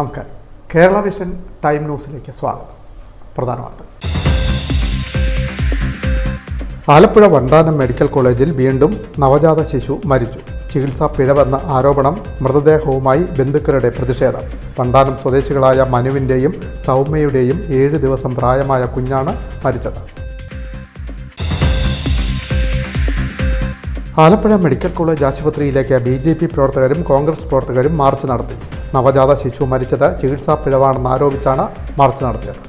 നമസ്കാരം. Kerala vision time ന്യൂസിലേക്ക് സ്വാഗതം. പ്രധാന വാർത്തകൾ. ആലപ്പുഴ വണ്ടാനം മെഡിക്കൽ കോളേജിൽ വീണ്ടും നവജാത ശിശു മരിച്ചു. ചികിത്സാ പിഴവെന്ന ആരോപണം. മൃതദേഹവുമായി ബന്ധുക്കളുടെ പ്രതിഷേധം. വണ്ടാനം സ്വദേശികളായ മനുവിൻ്റെയും സൗമ്യയുടെയും 7 ദിവസം പ്രായമായ കുഞ്ഞാണ് മരിച്ചത്. ആലപ്പുഴ മെഡിക്കൽ കോളേജ് ആശുപത്രിയിലേക്ക് BJP പ്രവർത്തകരും കോൺഗ്രസ് പ്രവർത്തകരും മാർച്ച് നടത്തി. നവജാത ശിശു മരിച്ചത് ചികിത്സാ പിഴവാണെന്ന് ആരോപിച്ചാണ് മാർച്ച് നടത്തിയത്.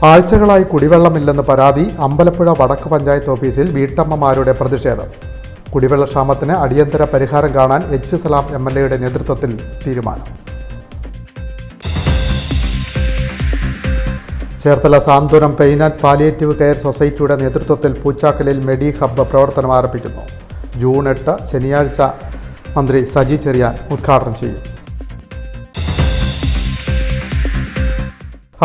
ആഴ്ചകളായി കുടിവെള്ളമില്ലെന്ന് പരാതി. അമ്പലപ്പുഴ വടക്ക് പഞ്ചായത്ത് ഓഫീസിൽ വീട്ടമ്മമാരുടെ പ്രതിഷേധം. കുടിവെള്ളക്ഷാമത്തിന് അടിയന്തര പരിഹാരം കാണാൻ H. സലാം MLAയുടെ നേതൃത്വത്തിൽ തീരുമാനം. Cherthala Santhwanam pain and palliative care സൊസൈറ്റിയുടെ നേതൃത്വത്തിൽ പൂച്ചാക്കലിൽ മെഡി ഹബ്ബ് പ്രവർത്തനം ആരംഭിക്കുന്നു. ജൂൺ 8 ശനിയാഴ്ച മന്ത്രി സജി ചെറിയാൻ ഉദ്ഘാടനം ചെയ്യും.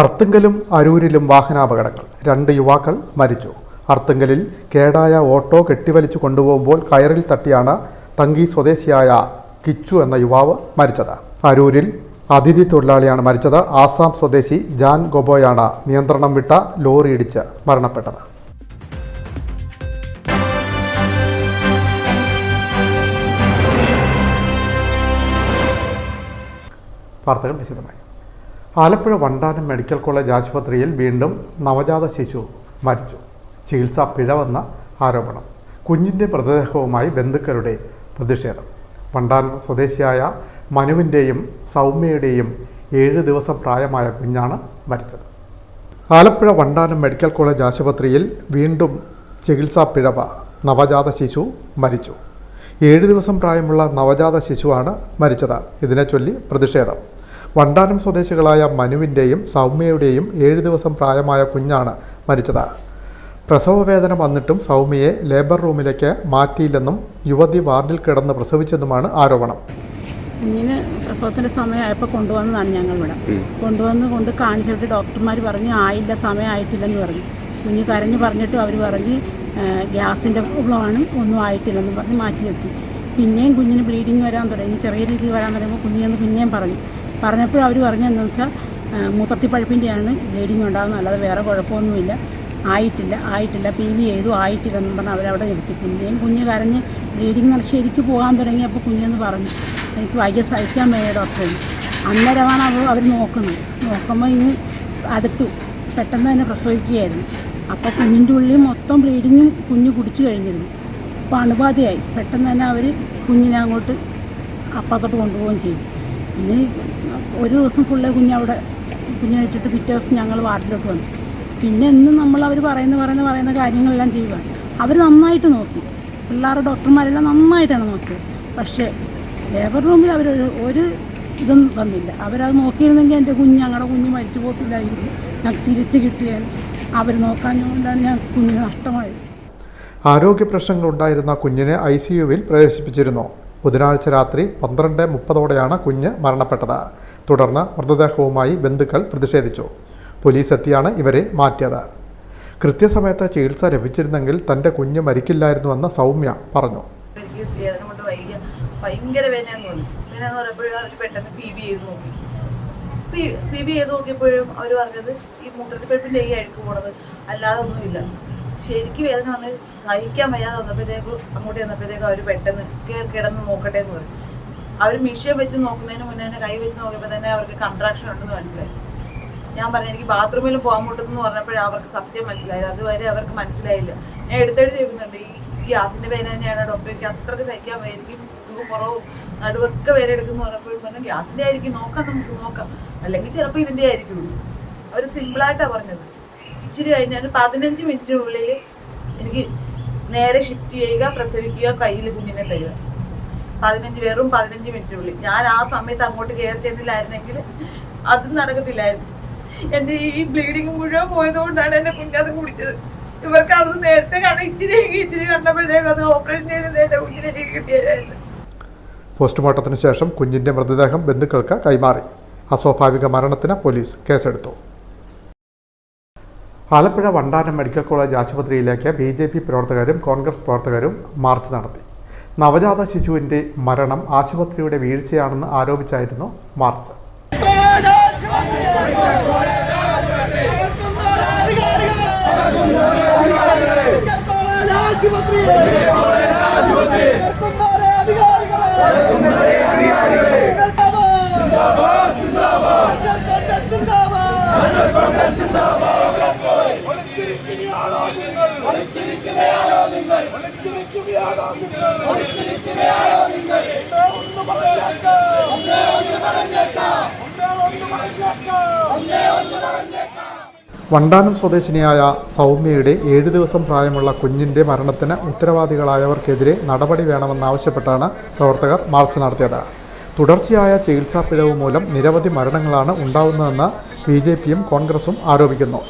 അർത്തുങ്കലും അരൂരിലും വാഹനാപകടങ്ങൾ. 2 യുവാക്കൾ മരിച്ചു. അർത്തുങ്കലിൽ കേടായ ഓട്ടോ കെട്ടിവലിച്ചു കൊണ്ടുപോകുമ്പോൾ കയറിൽ തട്ടിയാണ് തങ്കി സ്വദേശിയായ കിച്ചു എന്ന യുവാവ് മരിച്ചത്. അരൂരിൽ അതിഥി തൊഴിലാളിയാണ് മരിച്ചത്. ആസാം സ്വദേശി ജാൻ ഗൊബോയാണ് നിയന്ത്രണം വിട്ട ലോറി ഇടിച്ച് മരണപ്പെട്ടത്. വാർത്തകൾ വിശദമായി. ആലപ്പുഴ വണ്ടാനം മെഡിക്കൽ കോളേജ് ആശുപത്രിയിൽ വീണ്ടും നവജാത ശിശു മരിച്ചു. ചികിത്സാ പിഴവെന്ന ആരോപണം. കുഞ്ഞിൻ്റെ മൃതദേഹവുമായി ബന്ധുക്കളുടെ പ്രതിഷേധം. വണ്ടാനം സ്വദേശിയായ മനുവിൻ്റെയും സൗമ്യയുടെയും 7 ദിവസം പ്രായമായ കുഞ്ഞാണ് മരിച്ചത്. ആലപ്പുഴ വണ്ടാനം മെഡിക്കൽ കോളേജ് ആശുപത്രിയിൽ വീണ്ടും ചികിത്സാ പിഴവ്. നവജാത ശിശു മരിച്ചു. 7 ദിവസം പ്രായമുള്ള നവജാത ശിശുവാണ് മരിച്ചത്. ഇതിനെ ചൊല്ലി പ്രതിഷേധം. വണ്ടാനം സ്വദേശികളായ മനുവിൻ്റെയും സൗമ്യയുടെയും 7 ദിവസം പ്രായമായ കുഞ്ഞാണ് മരിച്ചത്. പ്രസവവേദന വന്നിട്ടും സൗമ്യയെ ലേബർ റൂമിലേക്ക് മാറ്റിയില്ലെന്നും യുവതി വാർഡിൽ കിടന്ന് പ്രസവിച്ചെന്നുമാണ് ആരോപണം. കുഞ്ഞിന് പ്രസവത്തിൻ്റെ സമയമായപ്പോൾ കൊണ്ടുവന്നതാണ് ഞങ്ങളിവിടെ. കൊണ്ട് കാണിച്ചിട്ട് ഡോക്ടർമാർ പറഞ്ഞ് ആയില്ല, സമയമായിട്ടില്ലെന്ന് പറഞ്ഞു. കുഞ്ഞ് കരഞ്ഞ് പറഞ്ഞിട്ടും അവർ പറഞ്ഞ് ഗ്യാസിൻ്റെ പ്രോബ്ലമാണ്, ഒന്നും ആയിട്ടില്ലെന്ന് പറഞ്ഞ് മാറ്റി നിർത്തി. പിന്നെയും കുഞ്ഞിന് ബ്ലീഡിങ് വരാൻ തുടങ്ങി. ചെറിയ രീതിയിൽ വരാൻ തുടങ്ങുമ്പോൾ കുഞ്ഞിനെന്ന് പിന്നെയും പറഞ്ഞപ്പോൾ അവർ പറഞ്ഞതെന്ന് വെച്ചാൽ മൂത്രത്തിപ്പഴുപ്പിൻ്റെയാണ് ബ്ലീഡിങ് ഉണ്ടാകുന്നത്, അല്ലാതെ വേറെ കുഴപ്പമൊന്നുമില്ല, ആയിട്ടില്ല PV ചെയ്തു, ആയിട്ടില്ലെന്നും പറഞ്ഞ് അവരവിടെ നിർത്തി. പിന്നെയും കുഞ്ഞ് കരഞ്ഞ് ബ്ലീഡിങ് ശരിക്ക് പോകാൻ തുടങ്ങിയപ്പോൾ കുഞ്ഞെന്ന് പറഞ്ഞു എനിക്ക് വൈകി സഹിക്കാൻ വയ്യ ഡോക്ടറെ. അന്നേരമാണ് അവർ നോക്കുമ്പോൾ ഇനി അടുത്തു പെട്ടെന്ന് തന്നെ പ്രസവിക്കുകയായിരുന്നു. അപ്പോൾ കുഞ്ഞിൻ്റെ ഉള്ളിൽ മൊത്തം ബ്ലീഡിങ്ങും കുഞ്ഞ് കുടിച്ചു കഴിഞ്ഞിരുന്നു. അപ്പോൾ അണുബാധയായി. പെട്ടെന്ന് തന്നെ അവർ കുഞ്ഞിനെ അങ്ങോട്ട് അപ്പത്തോട്ട് കൊണ്ടുപോവുകയും ചെയ്തു. ഇനി ഒരു ദിവസം ഫുള്ള് കുഞ്ഞിനെ ഇട്ടിട്ട് പിറ്റേ ദിവസം ഞങ്ങൾ വാർഡിലോട്ട് വന്നു. പിന്നെ ഇന്ന് നമ്മൾ അവർ പറയുന്ന കാര്യങ്ങളെല്ലാം ചെയ്യുക. അവർ നന്നായിട്ട് നോക്കി, പിള്ളേരുടെ ഡോക്ടർമാരെല്ലാം നന്നായിട്ടാണ് നോക്കിയത്. പക്ഷേ ലേബർ റൂമിൽ ഒരു ഇതും വന്നില്ല. അവരത് നോക്കിയിരുന്നെങ്കിൽ ഞങ്ങളുടെ കുഞ്ഞ് മരിച്ചു പോകത്തില്ലായിരുന്നു. ഞങ്ങൾക്ക് തിരിച്ച് കിട്ടിയാൽ അവർ നോക്കാഞ്ഞുകൊണ്ടാണ് ഞങ്ങൾക്ക് കുഞ്ഞിന് നഷ്ടമായത്. ആരോഗ്യ പ്രശ്നങ്ങളുണ്ടായിരുന്ന കുഞ്ഞിനെ ICUവിൽ പ്രവേശിപ്പിച്ചിരുന്നു. ബുധനാഴ്ച രാത്രി 12:30 കുഞ്ഞ് മരണപ്പെട്ടത്. തുടർന്ന് മൃതദേഹവുമായി ബന്ധുക്കൾ പ്രതിഷേധിച്ചു. പോലീസ് എത്തിയാണ് ഇവരെ മാറ്റിയത്. കൃത്യസമയത്ത് ചികിത്സ ലഭിച്ചിരുന്നെങ്കിൽ തൻ്റെ കുഞ്ഞ് മരിക്കില്ലായിരുന്നുവെന്ന് സൗമ്യ പറഞ്ഞു. ഭയങ്കര വേദനയെന്ന് പറഞ്ഞു. വേദന പറയുമ്പോഴും അവർ പെട്ടെന്ന് PV ചെയ്ത് നോക്കിയപ്പോഴും അവർ പറഞ്ഞത് ഈ മൂത്രത്തിപ്പഴുപ്പിൻ്റെ അഴുക്ക് പോണത് അല്ലാതെ ഒന്നുമില്ല. ശരിക്കും വേദന വന്ന് സഹിക്കാൻ വയ്യാതെ അങ്ങോട്ട് ചെന്നപ്പോഴത്തേക്കും അവർ പെട്ടെന്ന് കിടന്ന് നോക്കട്ടെ എന്ന് പറയും. അവർ മിഷ്യൻ വെച്ച് നോക്കുന്നതിന് മുന്നേ തന്നെ കൈ വെച്ച് നോക്കിയപ്പോൾ തന്നെ അവർക്ക് കൺട്രാക്ഷൻ ഉണ്ടെന്ന് മനസ്സിലായി. ഞാൻ പറഞ്ഞു എനിക്ക് ബാത്റൂമിൽ പോകാൻ മുട്ടെന്ന് പറഞ്ഞപ്പോഴേ അവർക്ക് സത്യം മനസ്സിലായത്. അതുവരെ അവർക്ക് മനസ്സിലായില്ല. ഞാൻ എടുത്തെടുത്ത് ചോദിക്കുന്നുണ്ട് ഈ ഗ്യാസിൻ്റെ വേദന തന്നെയാണ് ഡോക്ടർ, എനിക്ക് അത്രയ്ക്ക് സഹിക്കാൻ വയ്യ, എനിക്ക് കുറവും നടുവൊക്കെ വേറെ എടുക്കുന്നു പറഞ്ഞപ്പോഴും പറഞ്ഞു ഗ്യാസിൻ്റെ ആയിരിക്കും, നമുക്ക് നോക്കാം, അല്ലെങ്കിൽ ചിലപ്പോൾ ഇതിൻ്റെ ആയിരിക്കുള്ളൂ. അവർ സിമ്പിളായിട്ടാണ് പറഞ്ഞത്. ഇച്ചിരി കഴിഞ്ഞാൽ 15 മിനിറ്റിനുള്ളിൽ എനിക്ക് നേരെ ഷിഫ്റ്റ് ചെയ്യുക, പ്രസവിക്കുക, കയ്യിൽ കുഞ്ഞിനെ തരിക. 15 മിനിറ്റിനുള്ളിൽ. ഞാൻ ആ സമയത്ത് അങ്ങോട്ട് കെയർ ചെയ്യുന്നില്ലായിരുന്നെങ്കിൽ അതും നടക്കത്തില്ലായിരുന്നു. എൻ്റെ ഈ ബ്ലീഡിങ് മുഴുവൻ പോയതുകൊണ്ടാണ് എൻ്റെ കുഞ്ഞത് കുടിച്ചത്. ഇവർക്ക് അത് നേരത്തെ കാണാൻ ഇച്ചിരി കണ്ടപ്പോഴത്തേക്കും അത് ഓപ്പറേഷൻ ചെയ്ത് എൻ്റെ കുഞ്ഞിനെ കിട്ടിയായിരുന്നു. പോസ്റ്റ്മോർട്ടത്തിന് ശേഷം കുഞ്ഞിൻ്റെ മൃതദേഹം ബന്ധുക്കൾക്ക് കൈമാറി. അസ്വാഭാവിക മരണത്തിന് പോലീസ് കേസെടുത്തു. ആലപ്പുഴ വണ്ടാനം മെഡിക്കൽ കോളേജ് ആശുപത്രിയിലേക്ക് BJP പ്രവർത്തകരും കോൺഗ്രസ് പ്രവർത്തകരും മാർച്ച് നടത്തി. നവജാത ശിശുവിൻ്റെ മരണം ആശുപത്രിയുടെ വീഴ്ചയാണെന്ന് ആരോപിച്ചായിരുന്നു മാർച്ച്. വണ്ടാനം സ്വദേശിനിയായ സൗമ്യയുടെ 7 ദിവസം പ്രായമുള്ള കുഞ്ഞിൻ്റെ മരണത്തിന് ഉത്തരവാദികളായവർക്കെതിരെ നടപടി വേണമെന്നാവശ്യപ്പെട്ടാണ് പ്രവർത്തകർ മാർച്ച് നടത്തിയത്. തുടർച്ചയായ ചികിത്സാ പിഴവ് മൂലം നിരവധി മരണങ്ങളാണ് ഉണ്ടാവുന്നതെന്ന് BJPയും കോൺഗ്രസും ആരോപിക്കുന്നു.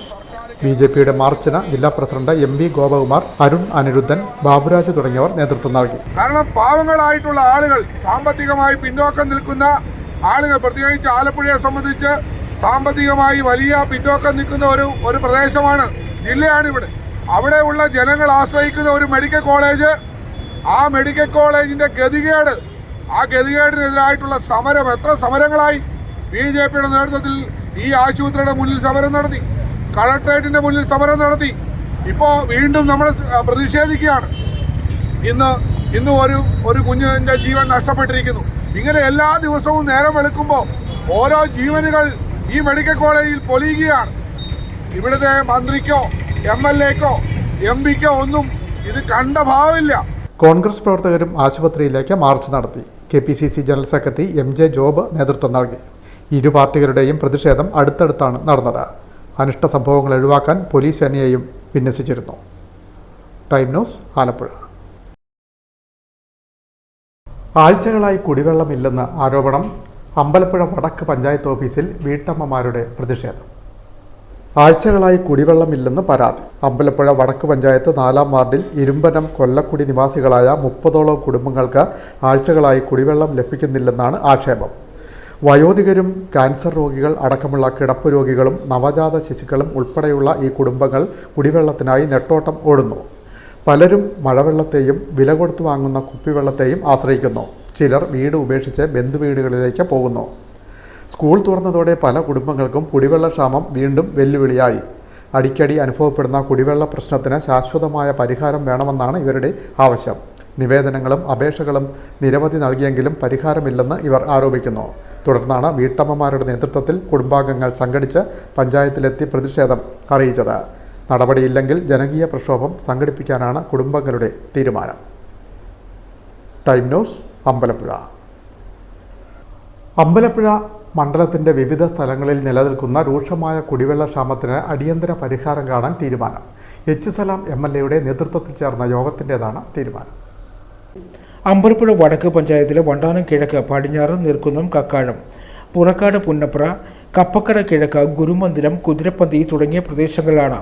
BJPയുടെ മാർച്ചിന് ജില്ലാ പ്രസിഡന്റ് MV ഗോപകുമാർ, അരുൺ അനിരുദ്ധൻ, ബാബുരാജ് തുടങ്ങിയവർ നേതൃത്വം നൽകി. കാരണം പാവങ്ങളായിട്ടുള്ള ആളുകൾ, സാമ്പത്തികമായി പിന്നോക്കം നിൽക്കുന്ന ആളുകൾ, പ്രത്യേകിച്ച് ആലപ്പുഴയെ സംബന്ധിച്ച് സാമ്പത്തികമായി വലിയ പിന്നോക്കം നിൽക്കുന്ന ഒരു പ്രദേശമാണ്, ജില്ലയാണ് ഇവിടെ. അവിടെയുള്ള ജനങ്ങൾ ആശ്രയിക്കുന്ന ഒരു മെഡിക്കൽ കോളേജ്, ആ മെഡിക്കൽ കോളേജിൻ്റെ ഗതികേട്, ആ ഗതികേടിനെതിരായിട്ടുള്ള സമരം, എത്ര സമരങ്ങളായി BJPയുടെ നേതൃത്വത്തിൽ ഈ ആശുപത്രിയുടെ മുന്നിൽ സമരം നടത്തി, കളക്ട്രേറ്റിൻ്റെ മുന്നിൽ സമരം നടത്തി. ഇപ്പോൾ വീണ്ടും നമ്മൾ പ്രതിഷേധിക്കുകയാണ്. ഇന്ന് ഒരു കുഞ്ഞിൻ്റെ ജീവൻ നഷ്ടപ്പെട്ടിരിക്കുന്നു. ഇങ്ങനെ എല്ലാ ദിവസവും നേരം വെളുക്കുമ്പോൾ ഓരോ ജീവനുകൾ ഈ മെഡിക്കൽ കോളേജിൽ പൊലിയുകയാണ്. ഇവിടുത്തെ മന്ത്രിക്കോ MLAക്കോ MPക്കോ ഒന്നും ഇത് കണ്ട ഭാവമില്ല. കോൺഗ്രസ് പ്രവർത്തകരും ആശുപത്രിയിലേക്ക് മാർച്ച് നടത്തി. KPCC general secretary MJ job നേതൃത്വം നൽകി. ഇരു പാർട്ടികളുടെയും പ്രതിഷേധം അടുത്തടുത്താണ് നടന്നത്. അനിഷ്ട സംഭവങ്ങൾ ഒഴിവാക്കാൻ പോലീസ് സേനയെയും വിന്യസിച്ചിരുന്നു. Time news, Alappuzha. ആഴ്ചകളായി കുടിവെള്ളമില്ലെന്ന് ആരോപണം. അമ്പലപ്പുഴ വടക്ക് പഞ്ചായത്ത് ഓഫീസിൽ വീട്ടമ്മമാരുടെ പ്രതിഷേധം. ആഴ്ചകളായി കുടിവെള്ളമില്ലെന്ന് പരാതി. അമ്പലപ്പുഴ വടക്ക് പഞ്ചായത്ത് 4-ാം വാർഡിൽ ഇരുമ്പനം കൊല്ലക്കുടി നിവാസികളായ 30ഓളം കുടുംബങ്ങൾക്ക് ആഴ്ചകളായി കുടിവെള്ളം ലഭിക്കുന്നില്ലെന്നാണ് ആക്ഷേപം. വയോധികരും ക്യാൻസർ രോഗികൾ അടക്കമുള്ള കിടപ്പ് രോഗികളും നവജാത ശിശുക്കളും ഉൾപ്പെടെയുള്ള ഈ കുടുംബങ്ങൾ കുടിവെള്ളത്തിനായി നെട്ടോട്ടം ഓടുന്നു. പലരും മഴവെള്ളത്തെയും വില കൊടുത്തു വാങ്ങുന്ന കുപ്പിവെള്ളത്തെയും ആശ്രയിക്കുന്നു. ചിലർ വീട് ഉപേക്ഷിച്ച് ബന്ധുവീടുകളിലേക്ക് പോകുന്നു. സ്കൂൾ തുറന്നതോടെ പല കുടുംബങ്ങൾക്കും കുടിവെള്ളക്ഷാമം വീണ്ടും വെല്ലുവിളിയായി. അടിക്കടി അനുഭവപ്പെടുന്ന കുടിവെള്ള പ്രശ്നത്തിന് ശാശ്വതമായ പരിഹാരം വേണമെന്നാണ് ഇവരുടെ ആവശ്യം. നിവേദനങ്ങളും അപേക്ഷകളും നിരവധി നൽകിയെങ്കിലും പരിഹാരമില്ലെന്ന് ഇവർ ആരോപിക്കുന്നു. തുടർന്നാണ് വീട്ടമ്മമാരുടെ നേതൃത്വത്തിൽ കുടുംബാംഗങ്ങൾ സംഘടിച്ച് പഞ്ചായത്തിലെത്തി പ്രതിഷേധം അറിയിച്ചത്. നടപടിയില്ലെങ്കിൽ ജനകീയ പ്രക്ഷോഭം സംഘടിപ്പിക്കാനാണ് കുടുംബങ്ങളുടെ തീരുമാനം. Time news, Ambalappuzha. അമ്പലപ്പുഴ മണ്ഡലത്തിൻ്റെ വിവിധ സ്ഥലങ്ങളിൽ നിലനിൽക്കുന്ന രൂക്ഷമായ കുടിവെള്ളക്ഷാമത്തിന് അടിയന്തര പരിഹാരം കാണാൻ തീരുമാനം. എച്ച് സലാം MLAയുടെ നേതൃത്വത്തിൽ ചേർന്ന യോഗത്തിൻ്റെതാണ് തീരുമാനം. അമ്പലപ്പുഴ വടക്ക് പഞ്ചായത്തിലെ വണ്ടാനം കിഴക്ക്, പടിഞ്ഞാറ് നീർക്കുന്നം, കക്കാഴം, പുറക്കാട്, പുന്നപ്ര, കപ്പക്കട കിഴക്ക്, ഗുരുമന്ദിരം, കുതിരപ്പന്തി തുടങ്ങിയ പ്രദേശങ്ങളിലാണ്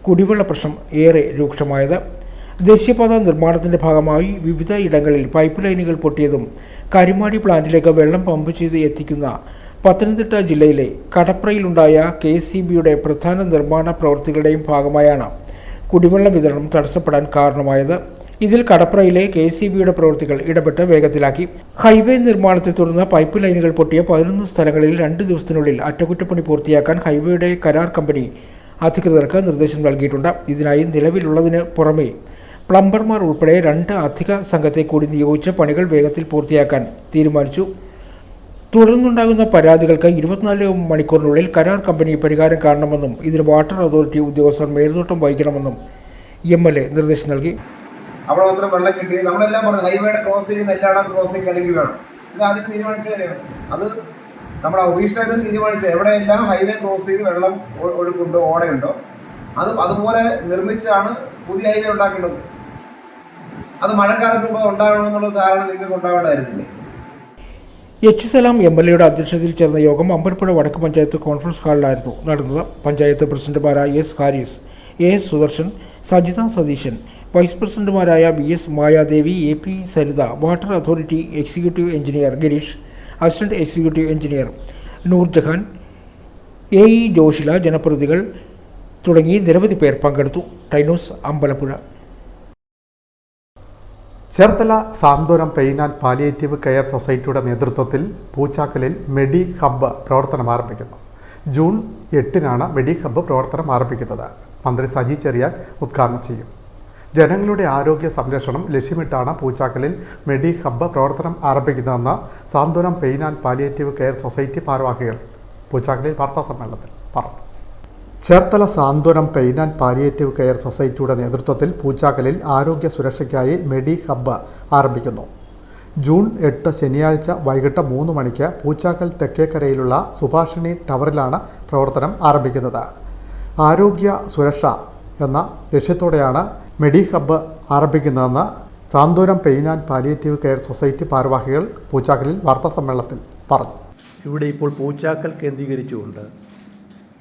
കുടിവെള്ള പ്രശ്നം ഏറെ രൂക്ഷമായത്. ദേശീയപാത നിർമ്മാണത്തിൻ്റെ ഭാഗമായി വിവിധ ഇടങ്ങളിൽ പൈപ്പ് ലൈനുകൾ പൊട്ടിയതും കരിമാടി പ്ലാന്റിലേക്ക് വെള്ളം പമ്പ് ചെയ്ത് എത്തിക്കുന്ന പത്തനംതിട്ട ജില്ലയിലെ കടപ്രയിലുണ്ടായ KCBയുടെ പ്രധാന നിർമ്മാണ പ്രവൃത്തികളുടെയും ഭാഗമായാണ് കുടിവെള്ള വിതരണം തടസ്സപ്പെടാൻ കാരണമായത്. ഇതിൽ കടപ്രയിലെ KCBയുടെ പ്രവൃത്തികൾ ഇടപെട്ട് വേഗത്തിലാക്കി. ഹൈവേ നിർമ്മാണത്തെ തുടർന്ന് പൈപ്പ് ലൈനുകൾ പൊട്ടിയ 11 സ്ഥലങ്ങളിൽ 2 ദിവസത്തിനുള്ളിൽ അറ്റകുറ്റപ്പണി പൂർത്തിയാക്കാൻ ഹൈവേയുടെ കരാർ കമ്പനി അധികൃതർക്ക് നിർദ്ദേശം നൽകിയിട്ടുണ്ട്. ഇതിനായി നിലവിലുള്ളതിന് പുറമെ പ്ലംബർമാർ ഉൾപ്പെടെ 2 അധിക സംഘത്തെ കൂടി നിയോഗിച്ച് പണികൾ വേഗത്തിൽ പൂർത്തിയാക്കാൻ തീരുമാനിച്ചു. തുടർന്നുണ്ടാകുന്ന പരാതികൾക്ക് 24 മണിക്കൂറിനുള്ളിൽ കരാർ കമ്പനി പരിഹാരം കാണണമെന്നും ഇതിന് വാട്ടർ അതോറിറ്റി ഉദ്യോഗസ്ഥർ മേൽനോട്ടം വഹിക്കണമെന്നും MLA നിർദ്ദേശം നൽകി. അവിടെ മാത്രം വെള്ളം കിട്ടി. നമ്മളെല്ലാം പറഞ്ഞു ഹൈവേയുടെ ക്രോസിംഗ്, നെല്ലാടം ക്രോസിംഗ് അല്ലെങ്കിൽ വേണം. ഇത് ആദ്യം തീരുമാനിച്ച കാര്യമാണ്. അത് നമ്മുടെ ഒഫീഷ്യലായിട്ട് തീരുമാനിച്ച എവിടെയെല്ലാം ഹൈവേ ക്രോസ് ചെയ്ത് വെള്ളം ഒഴുക്കുണ്ടോ, ഓടയുണ്ടോ, അതുപോലെ നിർമ്മിച്ചാണ് പുതിയ ഹൈവേ ഉണ്ടാക്കേണ്ടത്. അത് മഴക്കാലത്ത് മുമ്പ് ഉണ്ടാകണമെന്നുള്ള ധാരണ നിങ്ങൾക്ക് ഉണ്ടാവേണ്ടതായിരുന്നില്ലേ? എച്ച് സലാം MLAയുടെ അധ്യക്ഷതയിൽ ചേർന്ന യോഗം അമ്പലപ്പുഴ വടക്ക് പഞ്ചായത്ത് കോൺഫറൻസ് ഹാളിലായിരുന്നു നടന്നത്. പഞ്ചായത്ത് പ്രസിഡന്റുമാരായ S Haris, AS Sudarshan, Sajitha Satheeshan, vice പ്രസിഡന്റുമാരായ VS Mayadevi, AP Saritha, water authority executive engineer Gireesh, assistant executive engineer Noorjahan, AE Joshila, ജനപ്രതിനിധികൾ തുടങ്ങി നിരവധി പേർ പങ്കെടുത്തു. Time news, Ambalappuzha. Cherthala Santhwanam pain and palliative care സൊസൈറ്റിയുടെ നേതൃത്വത്തിൽ പൂച്ചാക്കലിൽ മെഡി ഹബ്ബ് പ്രവർത്തനം ആരംഭിക്കുന്നു. ജൂൺ 8-നാണ് മെഡി ഹബ്ബ് പ്രവർത്തനം ആരംഭിക്കുന്നത്. മന്ത്രി സജി ചെറിയാൻ ഉദ്ഘാടനം ചെയ്യും. ജനങ്ങളുടെ ആരോഗ്യ സംരക്ഷണം ലക്ഷ്യമിട്ടാണ് പൂച്ചാക്കലിൽ മെഡി ഹബ്ബ് പ്രവർത്തനം ആരംഭിക്കുന്നതെന്ന് Santhwanam pain and palliative care society ഭാരവാഹികൾ പൂച്ചാക്കലിൽ വാർത്താസമ്മേളനത്തിൽ പറഞ്ഞു. Cherthala Santhwanam pain and palliative care സൊസൈറ്റിയുടെ നേതൃത്വത്തിൽ പൂച്ചാക്കലിൽ ആരോഗ്യ സുരക്ഷയ്ക്കായി മെഡി ഹബ്ബ് ആരംഭിക്കുന്നു. ജൂൺ 8 ശനിയാഴ്ച വൈകിട്ട് 3 മണിക്ക് പൂച്ചാക്കൽ തെക്കേക്കരയിലുള്ള സുഭാഷിണി ടവറിലാണ് പ്രവർത്തനം ആരംഭിക്കുന്നത്. ആരോഗ്യ സുരക്ഷ എന്ന ലക്ഷ്യത്തോടെയാണ് മെഡി ഹബ്ബ് ആരംഭിക്കുന്നതെന്ന് Santhwanam pain and palliative care society ഭാരവാഹികൾ പൂച്ചാക്കലിൽ വാർത്താസമ്മേളനത്തിൽ പറഞ്ഞു. ഇവിടെ ഇപ്പോൾ പൂച്ചാക്കൽ കേന്ദ്രീകരിച്ചുകൊണ്ട്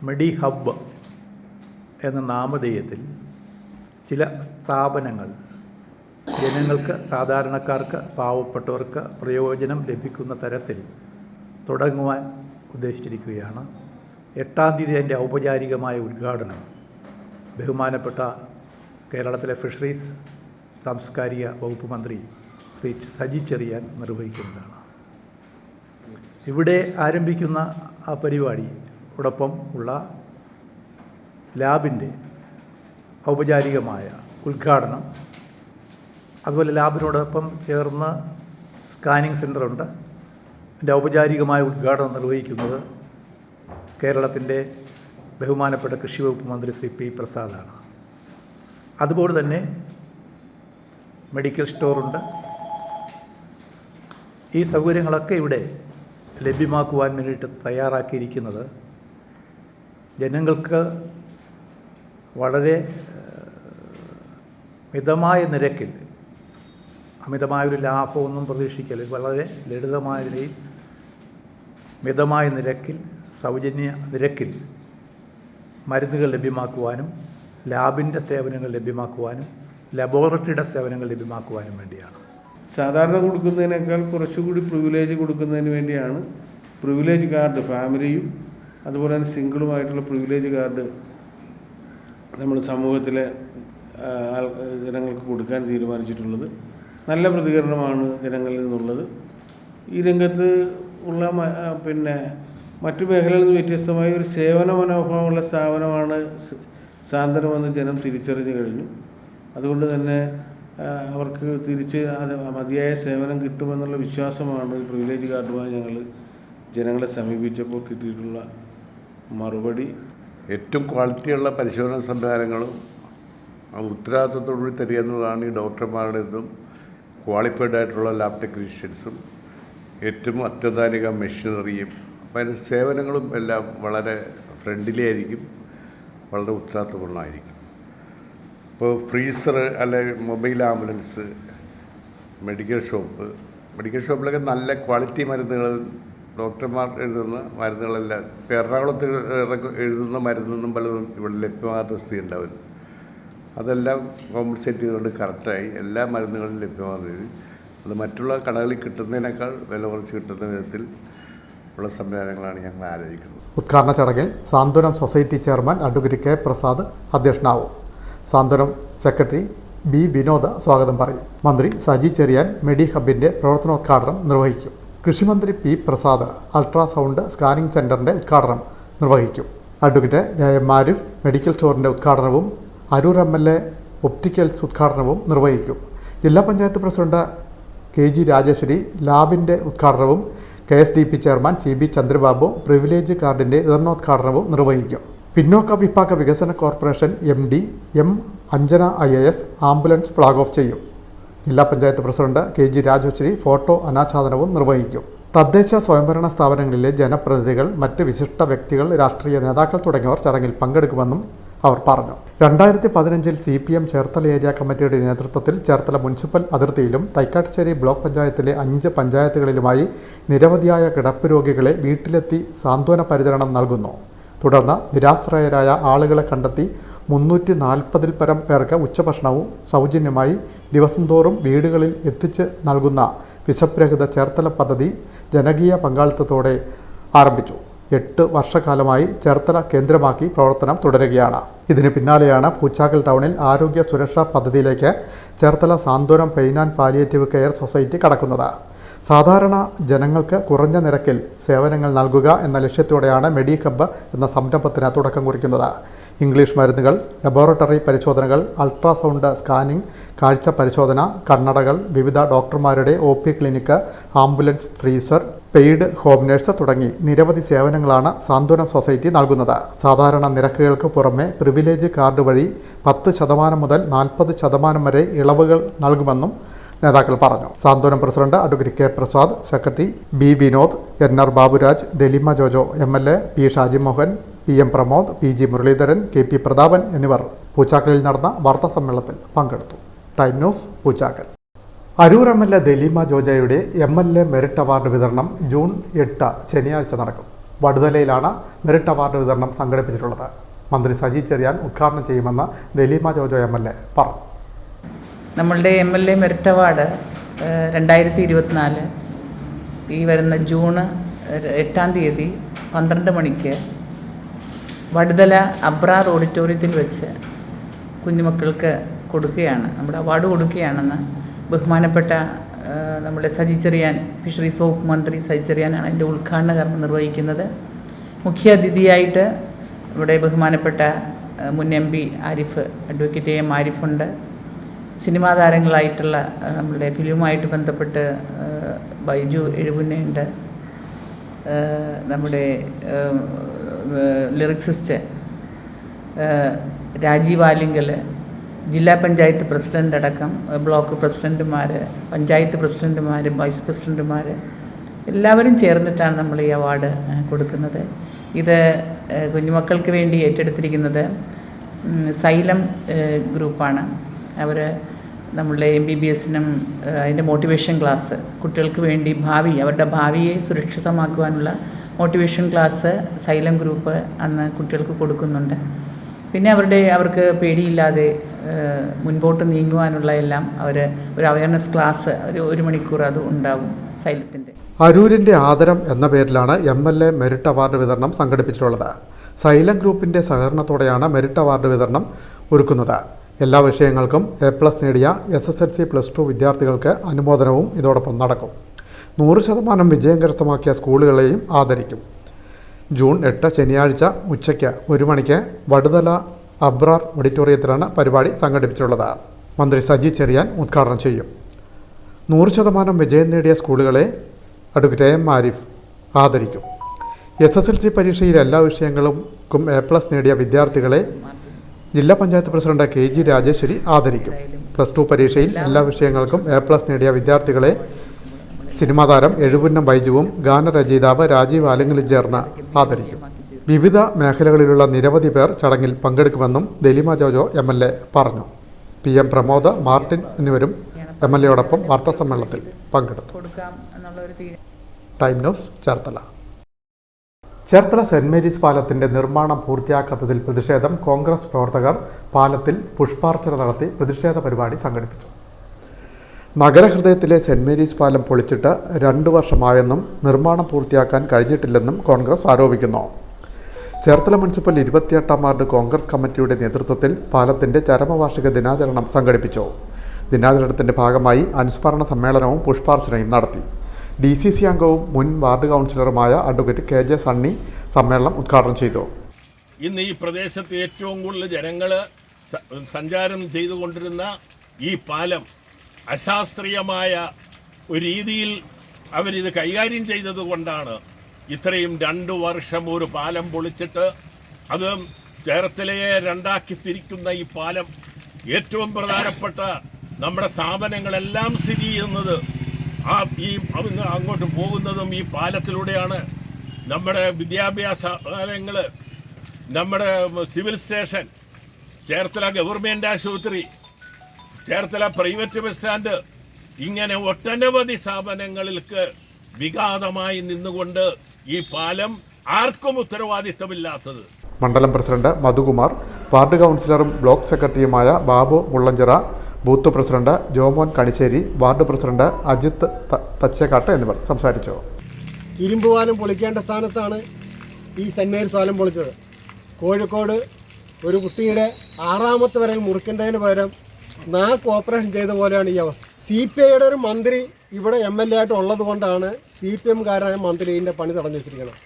മെഡി ഹബ്ബ് എന്ന നാമധേയത്തിൽ ചില സ്ഥാപനങ്ങൾ ജനങ്ങൾക്ക്, സാധാരണക്കാർക്ക്, പാവപ്പെട്ടവർക്ക് പ്രയോജനം ലഭിക്കുന്ന തരത്തിൽ തുടങ്ങുവാൻ ഉദ്ദേശിച്ചിരിക്കുകയാണ്. 8-ാം തീയതി അതിൻ്റെ ഔപചാരികമായ ഉദ്ഘാടനം ബഹുമാനപ്പെട്ട കേരളത്തിലെ ഫിഷറീസ് സാംസ്കാരിക വകുപ്പ് മന്ത്രി ശ്രീ സജി ചെറിയാൻ നിർവഹിക്കുന്നതാണ്. ഇവിടെ ആരംഭിക്കുന്ന ആ പരിപാടിയോടൊപ്പം ഉള്ള ലാബിൻ്റെ ഔപചാരികമായ ഉദ്ഘാടനം, അതുപോലെ ലാബിനോടൊപ്പം ചേർന്ന് സ്കാനിങ് സെൻ്ററുണ്ട്. അതിൻ്റെ ഔപചാരികമായ ഉദ്ഘാടനം നിർവഹിക്കുന്നത് കേരളത്തിൻ്റെ ബഹുമാനപ്പെട്ട കൃഷി വകുപ്പ് മന്ത്രി ശ്രീ പി പ്രസാദാണ്. അതുപോലെ തന്നെ മെഡിക്കൽ സ്റ്റോറുണ്ട്. ഈ സൗകര്യങ്ങളൊക്കെ ഇവിടെ ലഭ്യമാക്കുവാൻ വേണ്ടിയിട്ട് തയ്യാറാക്കിയിരിക്കുന്നത് ജനങ്ങൾക്ക് വളരെ മിതമായ നിരക്കിൽ, അമിതമായൊരു ലാഭമൊന്നും പ്രതീക്ഷിക്കൽ, വളരെ ലളിതമായ നിലയിൽ മിതമായ നിരക്കിൽ, സൗജന്യ നിരക്കിൽ മരുന്നുകൾ ലഭ്യമാക്കുവാനും ലാബിൻ്റെ സേവനങ്ങൾ ലഭ്യമാക്കുവാനും ലബോറട്ടറിയുടെ സേവനങ്ങൾ ലഭ്യമാക്കുവാനും വേണ്ടിയാണ്. സാധാരണ കൊടുക്കുന്നതിനേക്കാൾ കുറച്ചുകൂടി പ്രിവിലേജ് കൊടുക്കുന്നതിന് വേണ്ടിയാണ് പ്രിവിലേജ് കാർഡ് ഫാമിലിയും അതുപോലെ തന്നെ സിംഗിളുമായിട്ടുള്ള പ്രിവിലേജ് കാർഡ് നമ്മൾ സമൂഹത്തിലെ ജനങ്ങൾക്ക് കൊടുക്കാൻ തീരുമാനിച്ചിട്ടുള്ളത്. നല്ല പ്രതികരണമാണ് ജനങ്ങളിൽ നിന്നുള്ളത്. ഈ രംഗത്ത് ഉള്ള മറ്റു മേഖലകളിൽ നിന്ന് വ്യത്യസ്തമായ ഒരു സേവന മനോഭാവമുള്ള സ്ഥാപനമാണ് സാന്ത്വനമെന്ന് ജനം തിരിച്ചറിഞ്ഞു കഴിഞ്ഞു. അതുകൊണ്ട് തന്നെ അവർക്ക് തിരിച്ച് മതിയായ സേവനം കിട്ടുമെന്നുള്ള വിശ്വാസമാണ് പ്രിവിലേജ് കാർഡുമായി ഞങ്ങൾ ജനങ്ങളെ സമീപിച്ചപ്പോൾ കിട്ടിയിട്ടുള്ള മറുപടി. ഏറ്റവും ക്വാളിറ്റിയുള്ള പരിശോധന സംവിധാനങ്ങളും ഉത്തരവാദിത്തത്തോടുകൂടി തരിക എന്നതാണ് ഈ ഡോക്ടർമാരുടെ ഇതും ക്വാളിഫൈഡ് ആയിട്ടുള്ള ലാബ് ടെക്നീഷ്യൻസും ഏറ്റവും അത്യാധുനിക മെഷീനറിയും അപ്പം അതിൻ്റെ സേവനങ്ങളും എല്ലാം വളരെ ഫ്രണ്ട്ലി ആയിരിക്കും, വളരെ ഉത്തരവാദിത്തപൂർണ്ണമായിരിക്കും. ഇപ്പോൾ ഫ്രീസർ അല്ലെങ്കിൽ മൊബൈൽ ആംബുലൻസ്, മെഡിക്കൽ ഷോപ്പിലൊക്കെ നല്ല ക്വാളിറ്റി മരുന്നുകൾ ഡോക്ടർമാർ എഴുതുന്ന മരുന്നുകളെല്ലാം ഇപ്പോൾ എറണാകുളത്ത് എഴുതുന്ന മരുന്നൊന്നും പലതും ഇവിടെ ലഭ്യമാകാത്ത സ്ഥിതി ഉണ്ടാവും. അതെല്ലാം കോമ്പൻസേറ്റ് ചെയ്തുകൊണ്ട് കറക്റ്റായി എല്ലാ മരുന്നുകളും ലഭ്യമാകുന്നത്. അത് മറ്റുള്ള കടകളിൽ കിട്ടുന്നതിനേക്കാൾ വില കുറച്ച് കിട്ടുന്ന വിധത്തിൽ ഉള്ള സംവിധാനങ്ങളാണ് ഞങ്ങൾ ആലോചിക്കുന്നത്. ഉദ്ഘാടന ചടങ്ങിൽ Santhwanam society chairman advocate K Prasad അധ്യക്ഷനാവും. സാന്ത്വനം സെക്രട്ടറി ബി വിനോദ് സ്വാഗതം പറയും. മന്ത്രി സജി ചെറിയാൻ മെഡി ഹബിൻ്റെ പ്രവർത്തനോദ്ഘാടനം നിർവഹിക്കും. കൃഷിമന്ത്രി പി പ്രസാദ് അൾട്രാസൗണ്ട് സ്കാനിംഗ് സെൻ്ററിൻ്റെ ഉദ്ഘാടനം നിർവഹിക്കും. അഡ്വക്കേറ്റ് എം ആരിഫ് മെഡിക്കൽ സ്റ്റോറിൻ്റെ ഉദ്ഘാടനവും അരൂർ MLA ഒപ്റ്റിക്കൽസ് ഉദ്ഘാടനവും നിർവഹിക്കും. ജില്ലാ പഞ്ചായത്ത് പ്രസിഡന്റ് KG രാജേശ്വരി ലാബിൻ്റെ ഉദ്ഘാടനവും KSDP chairman CB Chandrababu privilege കാർഡിൻ്റെ വിതരണോദ്ഘാടനവും നിർവഹിക്കും. പിന്നോക്ക വിഭാഗ വികസന corporation MD M Anjana IAS ambulance flag off ചെയ്യും. ജില്ലാ panchayat president KG Rajeshwari photo അനാച്ഛാദനവും നിർവഹിക്കും. തദ്ദേശ സ്വയംഭരണ സ്ഥാപനങ്ങളിലെ ജനപ്രതിനിധികൾ, മറ്റ് വിശിഷ്ട വ്യക്തികൾ, രാഷ്ട്രീയ നേതാക്കൾ തുടങ്ങിയവർ ചടങ്ങിൽ പങ്കെടുക്കുമെന്നും അവർ പറഞ്ഞു. 2015 CPM ചേർത്തല ഏരിയ കമ്മിറ്റിയുടെ നേതൃത്വത്തിൽ ചേർത്തല മുനിസിപ്പൽ അതിർത്തിയിലും തൈക്കാട്ടുശ്ശേരി ബ്ലോക്ക് പഞ്ചായത്തിലെ 5 പഞ്ചായത്തുകളിലുമായി നിരവധിയായ കിടപ്പ് രോഗികളെ വീട്ടിലെത്തി സാന്ത്വന പരിചരണം നൽകുന്നു. തുടർന്ന് നിരാശ്രയരായ ആളുകളെ കണ്ടെത്തി 340-ൽ പരം പേർക്ക് ഉച്ചഭക്ഷണവും സൗജന്യമായി ദിവസം തോറും വീടുകളിൽ എത്തിച്ച് നൽകുന്ന വിശപ്പ് രഹിത ചേർത്തല പദ്ധതി ജനകീയ പങ്കാളിത്തത്തോടെ ആരംഭിച്ചു. 8 വർഷക്കാലമായി ചേർത്തല കേന്ദ്രമാക്കി പ്രവർത്തനം തുടരുകയാണ്. ഇതിന് പിന്നാലെയാണ് പൂച്ചാക്കൽ ടൗണിൽ ആരോഗ്യ സുരക്ഷാ പദ്ധതിയിലേക്ക് Cherthala Santhwanam pain and palliative care society കടക്കുന്നത്. സാധാരണ ജനങ്ങൾക്ക് കുറഞ്ഞ നിരക്കിൽ സേവനങ്ങൾ നൽകുക എന്ന ലക്ഷ്യത്തോടെയാണ് മെഡിഹബ് എന്ന സംരംഭത്തിന് തുടക്കം കുറിക്കുന്നത്. ഇംഗ്ലീഷ് മരുന്നുകൾ, ലബോറട്ടറി പരിശോധനകൾ, അൾട്രാസൗണ്ട് സ്കാനിംഗ്, കാഴ്ച പരിശോധന, കണ്ണടകൾ, വിവിധ ഡോക്ടർമാരുടെ OP clinic, ambulance, freezer, paid home nurse തുടങ്ങി നിരവധി സേവനങ്ങളാണ് സാന്ത്വനം സൊസൈറ്റി നൽകുന്നത്. സാധാരണ നിരക്കുകൾക്ക് പുറമെ പ്രിവിലേജ് കാർഡ് വഴി 10% മുതൽ 40% വരെ ഇളവുകൾ നൽകുമെന്നും നേതാക്കൾ പറഞ്ഞു. Santhwanam president advocate K Prasad, secretary B Vinod, NR Baburaj, Daleema Jojo MLA, P Shajimohan, PM Pramod, PG Muraleedharan, KP Prathapan എന്നിവർ പൂച്ചാക്കലിൽ നടന്ന വാർത്താസമ്മേളനത്തിൽ പങ്കെടുത്തു. Time news, Poochakkal. Aroor MLA Daleema ജോജയുടെ MLA മെറിറ്റ് അവാർഡ് വിതരണം ജൂൺ 8 ശനിയാഴ്ച നടക്കും. വടുതലയിലാണ് മെറിറ്റ് അവാർഡ് വിതരണം സംഘടിപ്പിച്ചിട്ടുള്ളത്. മന്ത്രി സജി ചെറിയാൻ ഉദ്ഘാടനം ചെയ്യുമെന്ന് ദലീമ ജോജോ MLA പറഞ്ഞു. നമ്മളുടെ MLA മെറിറ്റ് അവാർഡ് 2024 ഈ വരുന്ന ജൂൺ 8 12 മണിക്ക് വടുതല അബ്രാർ ഓഡിറ്റോറിയത്തിൽ വെച്ച് കുഞ്ഞുമക്കൾക്ക് കൊടുക്കുകയാണ്. നമ്മുടെ അവാർഡ് കൊടുക്കുകയാണെന്ന് ബഹുമാനപ്പെട്ട നമ്മുടെ സജി ചെറിയാൻ, ഫിഷറീസ് വകുപ്പ് മന്ത്രി സജി ചെറിയാനാണ് അതിൻ്റെ ഉദ്ഘാടന കർമ്മം നിർവഹിക്കുന്നത്. മുഖ്യ അതിഥിയായിട്ട് ഇവിടെ ബഹുമാനപ്പെട്ട മുൻ MP ആരിഫ്, അഡ്വക്കേറ്റ് AM ആരിഫുണ്ട്. സിനിമാ താരങ്ങളായിട്ടുള്ള നമ്മളുടെ ഫിലിമുമായിട്ട് ബന്ധപ്പെട്ട് ബൈജു എഴുപുന്നയുണ്ട്. നമ്മുടെ ലിറിക്സിസ്റ്റ് രാജീവ് ആലിങ്കൽ, ജില്ലാ പഞ്ചായത്ത് പ്രസിഡൻ്റ് അടക്കം ബ്ലോക്ക് പ്രസിഡൻറ്റുമാർ, പഞ്ചായത്ത് പ്രസിഡൻറ്റുമാർ, വൈസ് പ്രസിഡൻറ്റുമാർ എല്ലാവരും ചേർന്നിട്ടാണ് നമ്മൾ ഈ അവാർഡ് കൊടുക്കുന്നത്. ഇത് കുഞ്ഞുമക്കൾക്ക് വേണ്ടി ഏറ്റെടുത്തിരിക്കുന്നത് സൈലം ഗ്രൂപ്പാണ്. അവർ നമ്മളുടെ MBBSനും അതിൻ്റെ മോട്ടിവേഷൻ ക്ലാസ് കുട്ടികൾക്ക് വേണ്ടി അവരുടെ ഭാവിയെ സുരക്ഷിതമാക്കുവാനുള്ള മോട്ടിവേഷൻ ക്ലാസ് സൈലം ഗ്രൂപ്പ് അന്ന് കുട്ടികൾക്ക് കൊടുക്കുന്നുണ്ട്. പിന്നെ അവർക്ക് പേടിയില്ലാതെ മുൻപോട്ട് നീങ്ങുവാനുള്ള എല്ലാം ഒരു അവയർനെസ് ക്ലാസ് 1 മണിക്കൂർ അത് ഉണ്ടാവും സൈലത്തിൻ്റെ. അരൂരിൻ്റെ ആദരം എന്ന പേരിലാണ് MLA മെറിറ്റ് അവാർഡ് വിതരണം സംഘടിപ്പിച്ചിട്ടുള്ളത്. സൈലം ഗ്രൂപ്പിൻ്റെ സഹകരണത്തോടെയാണ് മെറിറ്റ് അവാർഡ് വിതരണം ഒരുക്കുന്നത്. എല്ലാ വിഷയങ്ങൾക്കും A+ നേടിയ SSLC +2 വിദ്യാർത്ഥികൾക്ക് അനുമോദനവും ഇതോടൊപ്പം നടക്കും. 100% വിജയം കരസ്ഥമാക്കിയ സ്കൂളുകളെയും ആദരിക്കും. ജൂൺ 8 ശനിയാഴ്ച ഉച്ചയ്ക്ക് 1 മണിക്ക് വടുതല അബ്രാർ ഓഡിറ്റോറിയത്തിലാണ് പരിപാടി സംഘടിപ്പിച്ചിട്ടുള്ളത്. മന്ത്രി സജി ചെറിയാൻ ഉദ്ഘാടനം ചെയ്യും. 100% വിജയം നേടിയ സ്കൂളുകളെ അഡ്വക്കേറ്റ് AM ആരിഫ് ആദരിക്കും. SSLC പരീക്ഷയിൽ എല്ലാ വിഷയങ്ങൾക്കും A+ നേടിയ വിദ്യാർത്ഥികളെ ജില്ലാ പഞ്ചായത്ത് പ്രസിഡന്റ് KG രാജേശ്വരി ആദരിക്കും. +2 പരീക്ഷയിൽ എല്ലാ വിഷയങ്ങൾക്കും A+ നേടിയ വിദ്യാർത്ഥികളെ സിനിമാ താരം എഴുപുന്നം ബൈജുവും ഗാനരചയിതാവ് രാജീവ് ആലിംഗലും ചേർന്ന് ആദരിക്കും. വിവിധ മേഖലകളിലുള്ള നിരവധി പേർ ചടങ്ങിൽ പങ്കെടുക്കുമെന്നും ദലീമ ജോജോ MLA പറഞ്ഞു. PM പ്രമോദ്, മാർട്ടിൻ എന്നിവരും MLAയോടൊപ്പം വാർത്താസമ്മേളനത്തിൽ പങ്കെടുത്തു. Time News, Cherthala. Cherthala saint Mary's പാലത്തിൻ്റെ നിർമ്മാണം പൂർത്തിയാക്കാത്തതിൽ പ്രതിഷേധം. കോൺഗ്രസ് പ്രവർത്തകർ പാലത്തിൽ പുഷ്പാർച്ചന നടത്തി പ്രതിഷേധ പരിപാടി സംഘടിപ്പിച്ചു. നഗരഹൃദയത്തിലെ സെൻറ് മേരീസ് പാലം പൊളിച്ചിട്ട് 2 വർഷമായെന്നും നിർമ്മാണം പൂർത്തിയാക്കാൻ കഴിഞ്ഞിട്ടില്ലെന്നും കോൺഗ്രസ് ആരോപിക്കുന്നു. ചേർത്തല മുനിസിപ്പൽ 28ാം വാർഡ് കോൺഗ്രസ് കമ്മിറ്റിയുടെ നേതൃത്വത്തിൽ പാലത്തിൻ്റെ ചരമവാർഷിക ദിനാചരണം സംഘടിപ്പിച്ചു. ദിനാചരണത്തിൻ്റെ ഭാഗമായി അനുസ്മരണ സമ്മേളനവും പുഷ്പാർച്ചനയും നടത്തി. DCC അംഗവും മുൻ വാർഡ് കൗൺസിലറുമായ അഡ്വക്കേറ്റ് KJ സണ്ണി സമ്മേളനം ഉദ്ഘാടനം ചെയ്തു. ഇന്ന് ഈ പ്രദേശത്ത് ഏറ്റവും കൂടുതൽ ജനങ്ങൾ സഞ്ചാരം ചെയ്തുകൊണ്ടിരുന്ന ഈ പാലം അശാസ്ത്രീയമായ ഒരു രീതിയിൽ അവരിത് കൈകാര്യം ചെയ്തതുകൊണ്ടാണ് ഇത്രയും 2 വർഷം ഒരു പാലം പൊളിച്ചിട്ട് അത് ചേർത്തലയെ 2ആക്കി തിരിക്കുന്ന ഈ പാലം ഏറ്റവും പ്രധാനപ്പെട്ട നമ്മുടെ സ്ഥാപനങ്ങളെല്ലാം സ്ഥിതി ചെയ്യുന്നത് അങ്ങോട്ട് പോകുന്നതും ഈ പാലത്തിലൂടെയാണ്. നമ്മുടെ വിദ്യാഭ്യാസ സ്ഥാപനങ്ങൾ, നമ്മുടെ സിവിൽ സ്റ്റേഷൻ, ചേർത്തല ഗവൺമെൻറ് ആശുപത്രി, ചേർത്തല പ്രൈവറ്റ് ബസ് സ്റ്റാൻഡ്, ഇങ്ങനെ ഒട്ടനവധി സ്ഥാപനങ്ങൾക്ക് വിഘാതമായി നിന്നുകൊണ്ട് ഈ പാലം ആർക്കും ഉത്തരവാദിത്തമില്ലാത്തത്. മണ്ഡലം പ്രസിഡന്റ് മധുകുമാർ, വാർഡ് കൗൺസിലറും ബ്ലോക്ക് സെക്രട്ടറിയുമായ Babu Mullanchira, booth president Jomon Kanisseri, ward president Ajith Thachekkattu എന്നിവർ സംസാരിച്ചു. ഇരുമ്പുപാലം പൊളിക്കേണ്ട സ്ഥാനത്താണ് ഈ സെൻറ് മേരീസ് പാലം പൊളിച്ചത്. കോഴിക്കോട് ഒരു കുട്ടിയുടെ 6ാമത്തെ വിരൽ മുറിക്കേണ്ടതിന് പകരം നാക്ക് ഓപ്പറേഷൻ ചെയ്ത പോലെയാണ് ഈ അവസ്ഥ. CPIയുടെ ഒരു മന്ത്രി ഇവിടെ MLA ആയിട്ട് ഉള്ളത് കൊണ്ടാണ് CPM-കാരായ മന്ത്രി ഇതിൻ്റെ പണി തടഞ്ഞിട്ടിരിക്കുന്നത്.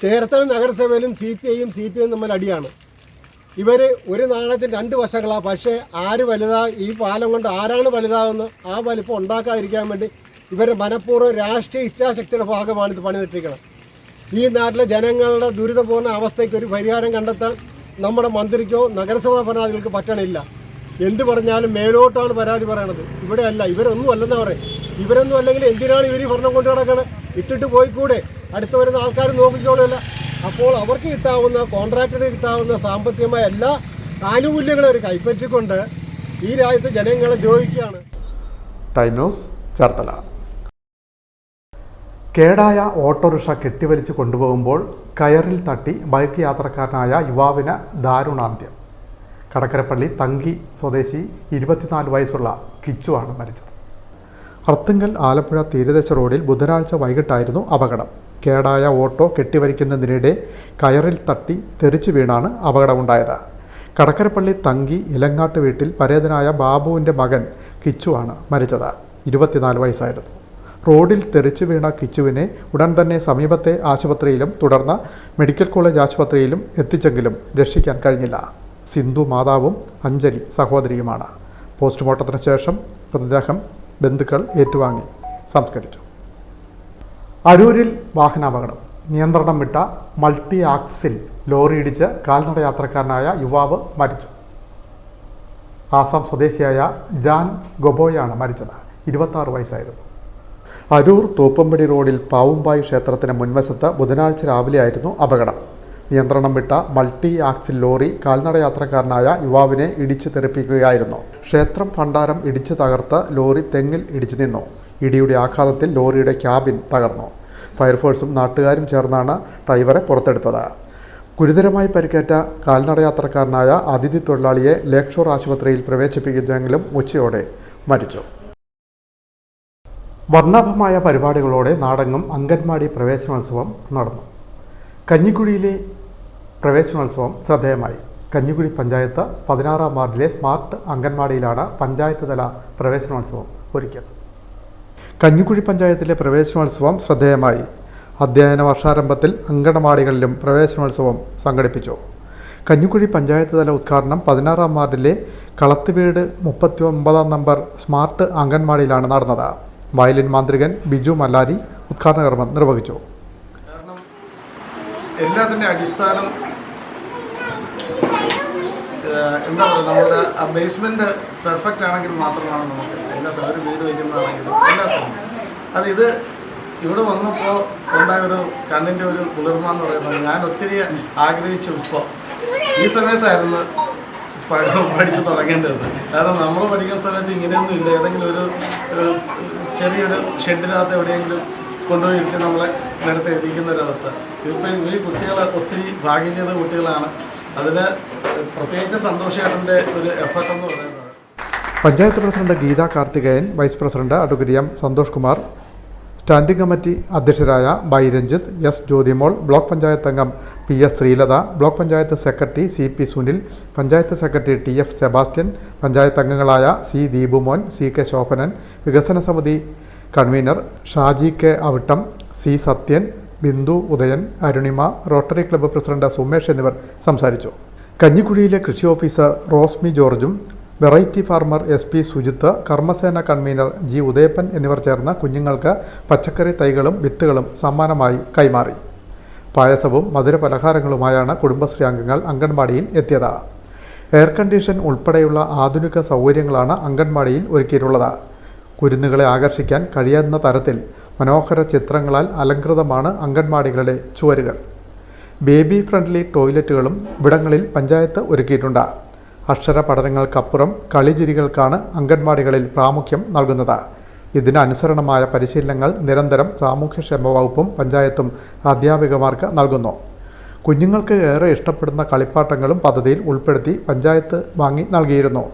ചേർത്തല നഗരസഭയിലും CPIയും CPM തമ്മിൽ അടിയാണ്. ഇവർ ഒരു നാണയത്തിന് 2 വശങ്ങളാണ്. പക്ഷേ ആര് ഈ പാലം കൊണ്ട് ആരാണ് വലുതാകുന്നത് ആ വലിപ്പം ഉണ്ടാക്കാതിരിക്കാൻ വേണ്ടി ഇവർ മനഃപൂർവ്വം രാഷ്ട്രീയ ഇച്ഛാശക്തിയുടെ ഭാഗമാണ് ഇത് പണിതിട്ടിരിക്കുന്നത്. ഈ നാട്ടിലെ ജനങ്ങളുടെ ദുരിതപൂർണ്ണ അവസ്ഥയ്ക്ക് ഒരു പരിഹാരം കണ്ടെത്താൻ നമ്മുടെ മന്ത്രിക്കോ നഗരസഭാ ഭരണാധികാരികൾക്ക് പറ്റണില്ല. എന്ത് പറഞ്ഞാലും മേലോട്ടാണ് പരാതി പറയണത്, ഇവിടെ അല്ല. ഇവരൊന്നും അല്ലെന്നാ പറയും. ഇവരൊന്നും അല്ലെങ്കിൽ എന്തിനാണ് ഇവർ ഈ ഭരണം കൊണ്ട് നടക്കണത്? ഇട്ടിട്ട് പോയിക്കൂടെ? അടുത്ത് വരുന്ന ആൾക്കാർ നോക്കിക്കോളില്ല. അപ്പോൾ അവർക്ക് കിട്ടാവുന്ന കോൺട്രാക്ടറിന് കിട്ടാവുന്ന സാമ്പത്തികമായ എല്ലാ ആനുകൂല്യങ്ങളും അവർ കൈപ്പറ്റിക്കൊണ്ട് ഈ രാജ്യത്തെ ജനങ്ങളെ ദ്രോഹിക്കുകയാണ്. Time News Cherthala. കേടായ ഓട്ടോറിക്ഷ കെട്ടിവലിച്ച് കൊണ്ടുപോകുമ്പോൾ കയറിൽ തട്ടി ബൈക്ക് യാത്രക്കാരനായ യുവാവിന് ദാരുണാന്ത്യം. കടക്കരപ്പള്ളി തങ്കി സ്വദേശി 24 വയസ്സുള്ള കിച്ചുവാണ് മരിച്ചത്. അർത്തുങ്കൽ ആലപ്പുഴ തീരദേശ റോഡിൽ ബുധനാഴ്ച വൈകിട്ടായിരുന്നു അപകടം. കേടായ ഓട്ടോ കെട്ടിവലിക്കുന്നതിനിടെ കയറിൽ തട്ടി തെറിച്ചു വീണാണ് അപകടമുണ്ടായത്. കടക്കരപ്പള്ളി തങ്കി ഇലങ്ങാട്ട് വീട്ടിൽ പരേതനായ ബാബുവിൻ്റെ മകൻ കിച്ചുവാണ് മരിച്ചത്. 24 വയസ്സായിരുന്നു. റോഡിൽ തെറിച്ചു വീണ കിച്ചുവിനെ ഉടൻ തന്നെ സമീപത്തെ ആശുപത്രിയിലും തുടർന്ന് മെഡിക്കൽ കോളേജ് ആശുപത്രിയിലും എത്തിച്ചെങ്കിലും രക്ഷിക്കാൻ കഴിഞ്ഞില്ല. സിന്ധു മാതാവും അഞ്ജലി സഹോദരിയുമാണ്. പോസ്റ്റ്മോർട്ടത്തിന് ശേഷം മൃതദേഹം ബന്ധുക്കൾ ഏറ്റുവാങ്ങി സംസ്കരിച്ചു. അരൂരിൽ വാഹനാപകടം. നിയന്ത്രണം വിട്ട മൾട്ടി ആക്സിൽ ലോറിയിടിച്ച് കാൽനട യാത്രക്കാരനായ യുവാവ് മരിച്ചു. ആസാം സ്വദേശിയായ ജാൻ ഗൊബോയാണ് മരിച്ചത്. 26 വയസ്സായിരുന്നു. അരൂർ തോപ്പമ്പടി റോഡിൽ പാവുമ്പായി ക്ഷേത്രത്തിന് മുൻവശത്ത് ബുധനാഴ്ച രാവിലെയായിരുന്നു അപകടം. നിയന്ത്രണം വിട്ട മൾട്ടി ആക്സിൽ ലോറി കാൽനട യാത്രക്കാരനായ യുവാവിനെ ഇടിച്ചു തെറിപ്പിക്കുകയായിരുന്നു. ക്ഷേത്രം ഭണ്ഡാരം ഇടിച്ചു തകർത്ത് ലോറി തെങ്ങിൽ ഇടിച്ചു നിന്നു. ഇടിയുടെ ആഘാതത്തിൽ ലോറിയുടെ ക്യാബിൻ തകർന്നു. ഫയർഫോഴ്സും നാട്ടുകാരും ചേർന്നാണ് ഡ്രൈവറെ പുറത്തെടുത്തത്. ഗുരുതരമായി പരിക്കേറ്റ കാൽനട യാത്രക്കാരനായ അതിഥി തൊഴിലാളിയെ ലേക്ക് ഷോർ ആശുപത്രിയിൽ പ്രവേശിപ്പിക്കുന്നെങ്കിലും ഉച്ചയോടെ മരിച്ചു. വർണ്ണാഭമായ പരിപാടികളോടെ നാടെങ്ങും അംഗൻവാടി പ്രവേശനോത്സവം നടന്നു. കഞ്ഞിക്കുഴിയിലെ പ്രവേശനോത്സവം ശ്രദ്ധേയമായി. കഞ്ഞിക്കുഴി പഞ്ചായത്ത് 16-ാം വാർഡിലെ സ്മാർട്ട് അംഗൻവാടിയിലാണ് പഞ്ചായത്ത് തല പ്രവേശനോത്സവം ഒരുക്കിയത്. കഞ്ഞിക്കുഴി പഞ്ചായത്തിലെ പ്രവേശനോത്സവം ശ്രദ്ധേയമായി. അധ്യയന വർഷാരംഭത്തിൽ അംഗൻവാടികളിലും പ്രവേശനോത്സവം സംഘടിപ്പിച്ചു. കഞ്ഞിക്കുഴി പഞ്ചായത്ത് തല ഉദ്ഘാടനം 16-ാം വാർഡിലെ കളത്തുവീട് 39-ാം നമ്പർ സ്മാർട്ട് അംഗൻവാടിയിലാണ് നടന്നത്. വയലിൻ മാന്ത്രികൻ ബിജു മല്ലാരി ഉദ്ഘാടന കർമ്മം നിർവഹിച്ചു. കാരണം എല്ലാത്തിൻ്റെ അടിസ്ഥാനം എന്താ പറയുക, നമ്മുടെ ആ ബേസ്മെൻറ്റ് പെർഫെക്റ്റ് ആണെങ്കിൽ മാത്രമാണ് നമുക്ക് എല്ലാ ഒരു വീട് വയ്ക്കുന്നതാണെങ്കിലും എല്ലാ സമയവും ഇത് ഇവിടെ വന്നപ്പോൾ ഉണ്ടായൊരു കണ്ണിൻ്റെ ഒരു കുളിർമ എന്ന് പറയുന്നത് ഞാൻ ഒത്തിരി ആഗ്രഹിച്ചു. ഇപ്പോൾ ഈ സമയത്തായിരുന്നു പഠിച്ചു തുടങ്ങേണ്ടത്. കാരണം നമ്മൾ പഠിക്കുന്ന സമയത്ത് ഇങ്ങനെയൊന്നും ഇല്ല. ഏതെങ്കിലും ഒരു ചെറിയൊരു ഷെഡിനകത്ത് എവിടെയെങ്കിലും കൊണ്ടുപോയി ഇരുത്തി നമ്മളെ നേരത്തെ എഴുതിക്കുന്ന ഒരവസ്ഥ. ഇതിപ്പോൾ ഈ കുട്ടികൾ ഒത്തിരി ഭാഗ്യം ചെയ്ത കുട്ടികളാണ്. അതിന് പ്രത്യേകിച്ച് സന്തോഷേട്ടൻ്റെ ഒരു എഫർട്ട് എന്ന് പറയുന്നത്. Panchayat president Geetha Karthikeyan, vice president advocate M Santhosh Kumar, standing committee അധ്യക്ഷരായ ബൈ രഞ്ജിത്ത്, എസ് ജ്യോതിമോൾ, ബ്ലോക്ക് പഞ്ചായത്ത് അംഗം PS Sreelatha, block panchayat secretary CP Sunil, panchayat secretary TF Sebastian, panchayat അംഗങ്ങളായ C ദീപുമോൻ, CK ശോഭനൻ, വികസന സമിതി convener Shaji K Avittam, C Sathyan, Bindu Udayan, Arunima, rotary club president Sumesh എന്നിവർ സംസാരിച്ചു. കഞ്ഞിക്കുഴിയിലെ കൃഷി ഓഫീസർ റോസ്മി ജോർജും വെറൈറ്റി ഫാർമർ SP സുജിത്ത്, കർമ്മസേന കൺവീനർ G ഉദയപ്പൻ എന്നിവർ ചേർന്ന് കുഞ്ഞുങ്ങൾക്ക് പച്ചക്കറി തൈകളും വിത്തുകളും സമ്മാനമായി കൈമാറി. പായസവും മധുര പലഹാരങ്ങളുമായാണ് കുടുംബശ്രീ അംഗങ്ങൾ അംഗൻവാടിയിൽ എത്തിയത്. എയർ കണ്ടീഷൻ ഉൾപ്പെടെയുള്ള ആധുനിക സൗകര്യങ്ങളാണ് അംഗൻവാടിയിൽ ഒരുക്കിയിട്ടുള്ളത്. കുരുന്നുകളെ ആകർഷിക്കാൻ കഴിയുന്ന തരത്തിൽ മനോഹര ചിത്രങ്ങളാൽ അലങ്കൃതമാണ് അംഗൻവാടികളുടെ ചുവരുകൾ. ബേബി ഫ്രണ്ട്ലി ടോയ്ലറ്റുകളും ഇവിടങ്ങളിൽ പഞ്ചായത്ത് ഒരുക്കിയിട്ടുണ്ട്. അക്ഷര പഠനങ്ങൾക്കപ്പുറം കളിചിരികൾക്കാണ് അംഗൻവാടികളിൽ പ്രാമുഖ്യം നൽകുന്നത്. ഇതിന് അനുസരണമായ പരിശീലനങ്ങൾ നിരന്തരം സാമൂഹ്യക്ഷേമ വകുപ്പും പഞ്ചായത്തും അധ്യാപികമാർക്ക് നൽകുന്നു. കുഞ്ഞുങ്ങൾക്ക് ഏറെ ഇഷ്ടപ്പെടുന്ന കളിപ്പാട്ടങ്ങളും പദ്ധതിയിൽ ഉൾപ്പെടുത്തി പഞ്ചായത്ത് വാങ്ങി നൽകിയിരുന്നു.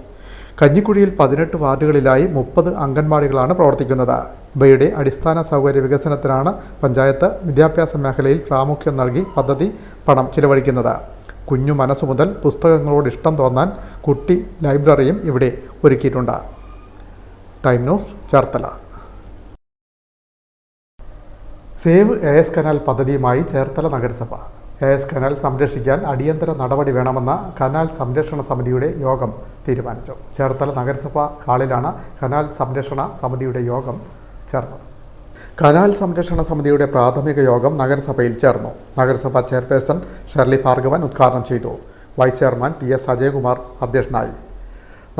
കഞ്ഞിക്കുഴിയിൽ 18 വാർഡുകളിലായി 30 അംഗൻവാടികളാണ് പ്രവർത്തിക്കുന്നത്. ഇവയുടെ അടിസ്ഥാന സൗകര്യ വികസനത്തിനാണ് പഞ്ചായത്ത് വിദ്യാഭ്യാസ മേഖലയിൽ പ്രാമുഖ്യം നൽകി പദ്ധതി പണം ചിലവഴിക്കുന്നത്. കുഞ്ഞു മനസ്സു മുതൽ പുസ്തകങ്ങളോട് ഇഷ്ടം തോന്നാൻ കുട്ടി ലൈബ്രറിയും ഇവിടെ ഒരുക്കിയിട്ടുണ്ട്. Time News, Cherthala. Save AS canal പദ്ധതിയുമായി ചേർത്തല നഗരസഭ. AS കനാൽ സംരക്ഷിക്കാൻ അടിയന്തര നടപടി വേണമെന്ന കനാൽ സംരക്ഷണ സമിതിയുടെ യോഗം തീരുമാനിച്ചു. ചേർത്തല നഗരസഭ ഹാളിലാണ് കനാൽ സംരക്ഷണ സമിതിയുടെ യോഗം ചേർന്നത്. കനാൽ സംരക്ഷണ സമിതിയുടെ പ്രാഥമിക യോഗം നഗരസഭയിൽ ചേർന്നു. നഗരസഭ ചെയർപേഴ്സൺ ഷെർലി ഭാർഗവൻ ഉദ്ഘാടനം ചെയ്തു. വൈസ് ചെയർമാൻ TS അജയകുമാർ അധ്യക്ഷനായി.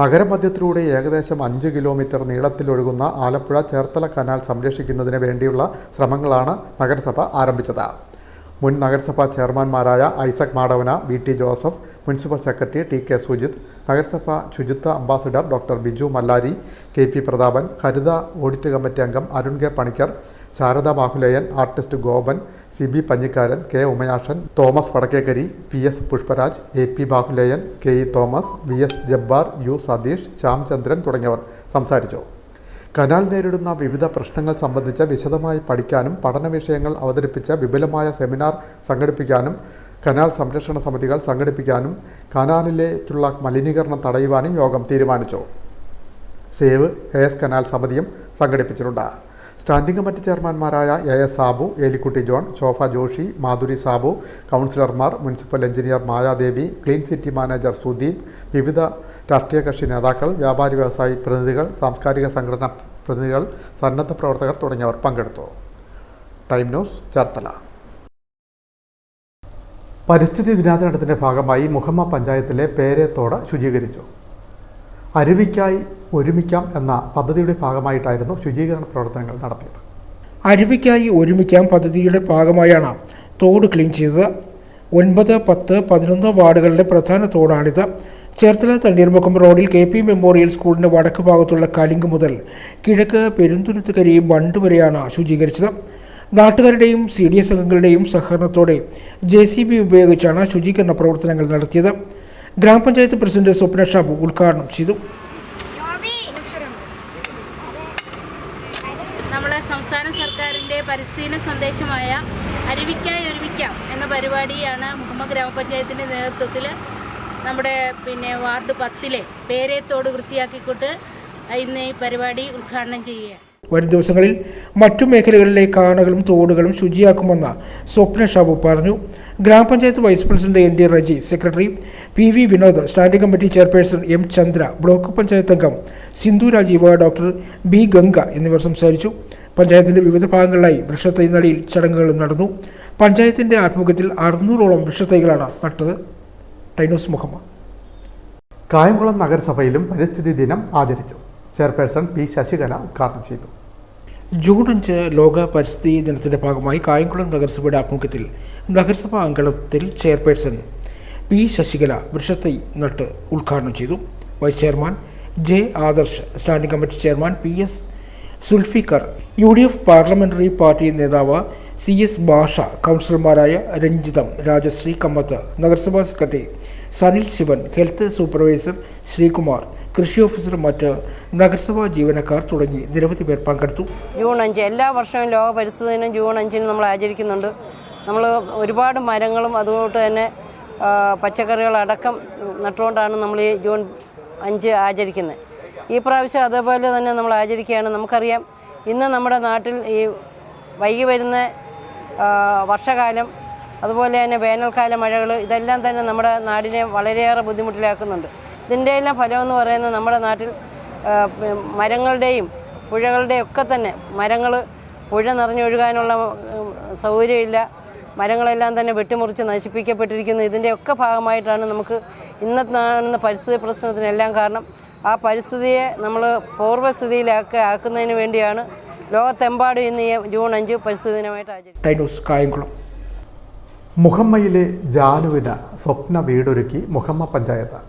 നഗരമധ്യത്തിലൂടെ ഏകദേശം 5 കിലോമീറ്റർ നീളത്തിലൊഴുകുന്ന ആലപ്പുഴ ചേർത്തല കനാൽ സംരക്ഷിക്കുന്നതിന് വേണ്ടിയുള്ള ശ്രമങ്ങളാണ് നഗരസഭ ആരംഭിച്ചത്. മുൻ നഗരസഭാ ചെയർമാൻമാരായ Isaac Madavana, BT Joseph, municipal secretary TK Sujith, നഗരസഭാ ശുചിത്വ ambassador doctor Biju Mallari, KP Prathapan, ഹരിത ഓഡിറ്റ് കമ്മിറ്റി അംഗം Arun K Panicker, Sharada Bahuleyan, artist Gopan, CB Panjikkaran, K Umayashan, Thomas Vadakkekkari, PS Pushparaj, AP Bahuleyan, KE Thomas, VS Jabbar, U Satheesh, Shyamchandran തുടങ്ങിയവർ സംസാരിച്ചു. കനാൽ നേരിടുന്ന വിവിധ പ്രശ്നങ്ങൾ സംബന്ധിച്ച് വിശദമായി പഠിക്കാനും പഠന വിഷയങ്ങൾ അവതരിപ്പിച്ച വിപുലമായ സെമിനാർ സംഘടിപ്പിക്കാനും കനാൽ സംരക്ഷണ സമിതികൾ സംഘടിപ്പിക്കാനും കനാലിലേക്കുള്ള മലിനീകരണം തടയുവാനും യോഗം തീരുമാനിച്ചു. സേവ് AS കനാൽ സമിതിയും സംഘടിപ്പിച്ചിട്ടുണ്ട്. സ്റ്റാൻഡിംഗ് കമ്മിറ്റി ചെയർമാൻമാരായ AS സാബു, ഏലിക്കുട്ടി ജോൺ, ശോഭ ജോഷി, മാധുരി സാബു, കൗൺസിലർമാർ, municipal engineer Mayadevi, clean city manager Sudeep, വിവിധ രാഷ്ട്രീയ കക്ഷി നേതാക്കൾ, വ്യാപാരി വ്യവസായി പ്രതിനിധികൾ, സാംസ്കാരിക സംഘടനാ പ്രതിനിധികൾ, സന്നദ്ധ പ്രവർത്തകർ തുടങ്ങിയവർ പങ്കെടുത്തു. Time News, Cherthala. പരിസ്ഥിതി ദിനാചരണത്തിൻ്റെ ഭാഗമായി മുഹമ്മ പഞ്ചായത്തിലെ പേരേത്തോട് ശുചീകരിച്ചു. അരുവിക്കായി ഒരുമിക്കാം എന്ന പദ്ധതിയുടെ ഭാഗമായിട്ടായിരുന്നു ശുചീകരണ പ്രവർത്തനങ്ങൾ നടത്തിയത്. അരുവിക്കായി ഒരുമിക്കാം പദ്ധതിയുടെ ഭാഗമായാണ് തോട് ക്ലീൻ ചെയ്തത്. 9, 10, 11 വാർഡുകളിലെ പ്രധാന തോടാണിത്. ചേർത്തല തണ്ണീർമുക്കം റോഡിൽ KP മെമ്മോറിയൽ സ്കൂളിൻ്റെ വടക്ക് ഭാഗത്തുള്ള കലിങ്ക് മുതൽ കിഴക്ക് പെരുന്തുരുത്തുകരി ബണ്ട് വരെയാണ് ശുചീകരിച്ചത്. നാട്ടുകാരുടെയും CDS അംഗങ്ങളുടെയും സഹകരണത്തോടെ JCB ഉപയോഗിച്ചാണ് ശുചീകരണ പ്രവർത്തനങ്ങൾ നടത്തിയത്. ഗ്രാമപഞ്ചായത്ത് പ്രസിഡന്റ് സ്വപ്ന ഷാബു ഉദ്ഘാടനം ചെയ്തു. നമ്മളെ സംസ്ഥാന സർക്കാരിൻ്റെ പരിസ്ഥിതി സന്ദേശമായ അരുവിക്കായി ഒരുമിക്കാം എന്ന പരിപാടിയാണ് മുഹമ്മ ഗ്രാമപഞ്ചായത്തിൻ്റെ നേതൃത്വത്തിൽ നമ്മുടെ വാർഡ് 10 പേരേത്തോട് വൃത്തിയാക്കിക്കൊണ്ട് ഇന്ന് ഈ പരിപാടി ഉദ്ഘാടനം ചെയ്യുകയാണ്. വരും ദിവസങ്ങളിൽ മറ്റു മേഖലകളിലെ കാണകളും തോടുകളും ശുചിയാക്കുമെന്ന് സ്വപ്ന ഷാബു പറഞ്ഞു. ഗ്രാമപഞ്ചായത്ത് vice president ND Reji, secretary PV Vinod, standing committee chairperson M Chandra, block panchayat അംഗം സിന്ധു രാജീവ്, ഡോക്ടർ B ഗംഗ എന്നിവർ സംസാരിച്ചു. പഞ്ചായത്തിൻ്റെ വിവിധ ഭാഗങ്ങളിലായി വൃക്ഷത്തൈ നടീൽ ചടങ്ങുകളും നടന്നു. പഞ്ചായത്തിൻ്റെ ആഭിമുഖ്യത്തിൽ 600ഓളം വൃക്ഷത്തൈകളാണ് നട്ടത്. ടൈനോസ് മുഹമ്മദ്. കായംകുളം നഗരസഭയിലും പരിസ്ഥിതി ദിനം ആചരിച്ചു. ചെയർപേഴ്സൺ P ശശികല ഉദ്ഘാടനം ചെയ്തു. ജൂൺ 5 ലോക പരിസ്ഥിതി ദിനത്തിൻ്റെ ഭാഗമായി കായംകുളം നഗരസഭയുടെ ആഭിമുഖ്യത്തിൽ നഗരസഭാ അങ്കണത്തിൽ ചെയർപേഴ്സൺ P ശശികല വൃക്ഷത്തൈ നട്ട് ഉദ്ഘാടനം ചെയ്തു. Vice chairman J Adarsh, standing committee chairman PS Sulfikar, UDF parliamentary party നേതാവ് CS ഭാഷ, കൗൺസിലർമാരായ രഞ്ജിതം, രാജശ്രീ കമ്മത്ത്, നഗരസഭാ secretary Sanil Sivan, health supervisor Sreekumar, കൃഷി ഓഫീസർ, മറ്റ് നഗരസഭാ ജീവനക്കാർ തുടങ്ങി നിരവധി പേർ പങ്കെടുത്തു. ജൂൺ 5 എല്ലാ വർഷവും ലോക പരിസ്ഥിതി ദിനം ജൂൺ 5 നമ്മൾ ആചരിക്കുന്നുണ്ട്. നമ്മൾ ഒരുപാട് മരങ്ങളും അതുകൊണ്ട് തന്നെ പച്ചക്കറികളടക്കം നട്ടുകൊണ്ടാണ് നമ്മൾ ഈ ജൂൺ 5 ആചരിക്കുന്നത്. ഈ പ്രാവശ്യം അതേപോലെ തന്നെ നമ്മൾ ആചരിക്കുകയാണ്. നമുക്കറിയാം, ഇന്ന് നമ്മുടെ നാട്ടിൽ ഈ വൈകി വരുന്ന വർഷകാലം, അതുപോലെ തന്നെ വേനൽക്കാല മഴകൾ, ഇതെല്ലാം തന്നെ നമ്മുടെ നാടിനെ വളരെയേറെ ബുദ്ധിമുട്ടിലാക്കുന്നുണ്ട്. ഇതിൻ്റെ എല്ലാം ഫലമെന്ന് പറയുന്നത് നമ്മുടെ നാട്ടിൽ മരങ്ങളുടെയും പുഴകളുടെയും ഒക്കെ തന്നെ പുഴ നിറഞ്ഞൊഴുകാനുള്ള സൗകര്യമില്ല. മരങ്ങളെല്ലാം തന്നെ വെട്ടിമുറിച്ച് നശിപ്പിക്കപ്പെട്ടിരിക്കുന്നു. ഇതിൻ്റെയൊക്കെ ഭാഗമായിട്ടാണ് നമുക്ക് ഇന്നത്തെ കാണുന്ന പരിസ്ഥിതി പ്രശ്നത്തിനെല്ലാം കാരണം. ആ പരിസ്ഥിതിയെ നമ്മൾ പൂർവ്വസ്ഥിതിയിലാക്കുന്നതിന് വേണ്ടിയാണ് ലോകത്തെമ്പാടും ഇന്ന് ഈ ജൂൺ 5 പരിസ്ഥിതി ദിനമായിട്ട് ആചരിക്കുന്നത്. മുഹമ്മയിലെ ജാനുവിന് സ്വപ്ന വീടൊരുക്കി മുഹമ്മ പഞ്ചായത്ത്.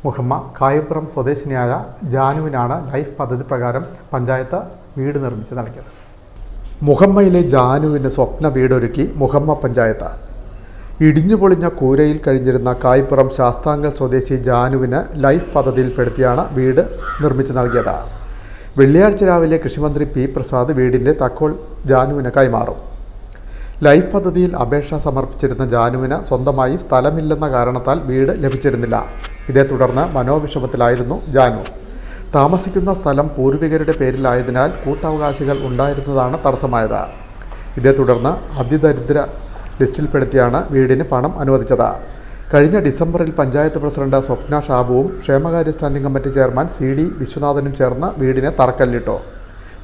മുഹമ്മ കായപ്പുറം സ്വദേശിനിയായ ജാനുവിനാണ് ലൈഫ് പദ്ധതി പ്രകാരം പഞ്ചായത്ത് വീട് നിർമ്മിച്ച് നൽകിയത്. മുഹമ്മയിലെ ജാനുവിന് സ്വപ്ന വീടൊരുക്കി മുഹമ്മ പഞ്ചായത്ത്. ഇടിഞ്ഞുപൊളിഞ്ഞ കൂരയിൽ കഴിഞ്ഞിരുന്ന കായപ്പുറം ശാസ്താങ്കൽ സ്വദേശി ജാനുവിന് ലൈഫ് പദ്ധതിയിൽപ്പെടുത്തിയാണ് വീട് നിർമ്മിച്ച് നൽകിയത്. വെള്ളിയാഴ്ച രാവിലെ കൃഷിമന്ത്രി പി പ്രസാദ് വീടിൻ്റെ താക്കോൽ ജാനുവിന് കൈമാറും. ലൈഫ് പദ്ധതിയിൽ അപേക്ഷ സമർപ്പിച്ചിരുന്ന ജാനുവിന് സ്വന്തമായി സ്ഥലമില്ലെന്ന കാരണത്താൽ വീട് ലഭിച്ചിരുന്നില്ല. ഇതേ തുടർന്ന് മനോവിഷമത്തിലായിരുന്നു ജാനു. താമസിക്കുന്ന സ്ഥലം പൂർവികരുടെ പേരിലായതിനാൽ കൂട്ടവകാശികൾ ഉണ്ടായിരുന്നതാണ് തടസ്സമായത്. ഇതേ തുടർന്ന് അതിദരിദ്ര ലിസ്റ്റിൽപ്പെടുത്തിയാണ് വീടിന് പണം അനുവദിച്ചത്. കഴിഞ്ഞ ഡിസംബറിൽ പഞ്ചായത്ത് പ്രസിഡന്റ് സ്വപ്ന ഷാബുവും ക്ഷേമകാര്യ സ്റ്റാൻഡിംഗ് കമ്മിറ്റി ചെയർമാൻ CD വിശ്വനാഥനും ചേർന്ന് വീടിന് തറക്കല്ലിട്ടു.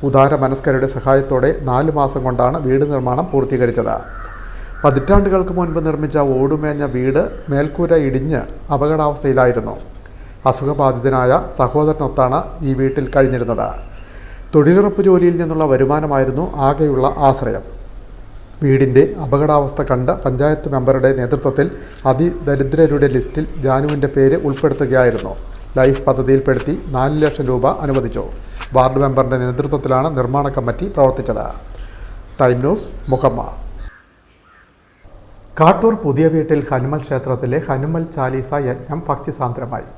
ഉദാര മനസ്കരുടെ സഹായത്തോടെ 4 മാസം കൊണ്ടാണ് വീട് നിർമ്മാണം പൂർത്തീകരിച്ചത്. പതിറ്റാണ്ടുകൾക്ക് മുൻപ് നിർമ്മിച്ച ഓടുമേഞ്ഞ വീട് മേൽക്കൂര ഇടിഞ്ഞ് അപകടാവസ്ഥയിലായിരുന്നു. അസുഖബാധിതനായ സഹോദരനൊത്താണ് ഈ വീട്ടിൽ കഴിഞ്ഞിരുന്നത്. തൊഴിലുറപ്പ് ജോലിയിൽ നിന്നുള്ള വരുമാനമായിരുന്നു ആകെയുള്ള ആശ്രയം. വീടിൻ്റെ അപകടാവസ്ഥ കണ്ട് പഞ്ചായത്ത് മെമ്പറുടെ നേതൃത്വത്തിൽ അതിദരിദ്രരുടെ ലിസ്റ്റിൽ ജാനുവിൻ്റെ പേര് ഉൾപ്പെടുത്തുകയായിരുന്നു. ലൈഫ് പദ്ധതിയിൽപ്പെടുത്തി 4 ലക്ഷം രൂപ അനുവദിച്ചു. വാർഡ് മെമ്പറുടെ നേതൃത്വത്തിലാണ് നിർമ്മാണ കമ്മിറ്റി പ്രവർത്തിച്ചത്. Time news Muhamma. കാട്ടൂർ പുതിയ വീട്ടിൽ ഹനുമൽ ക്ഷേത്രത്തിലെ ഹനുമൽ ചാലീസ യജ്ഞം ഭക്തിസാന്ദ്രമായി.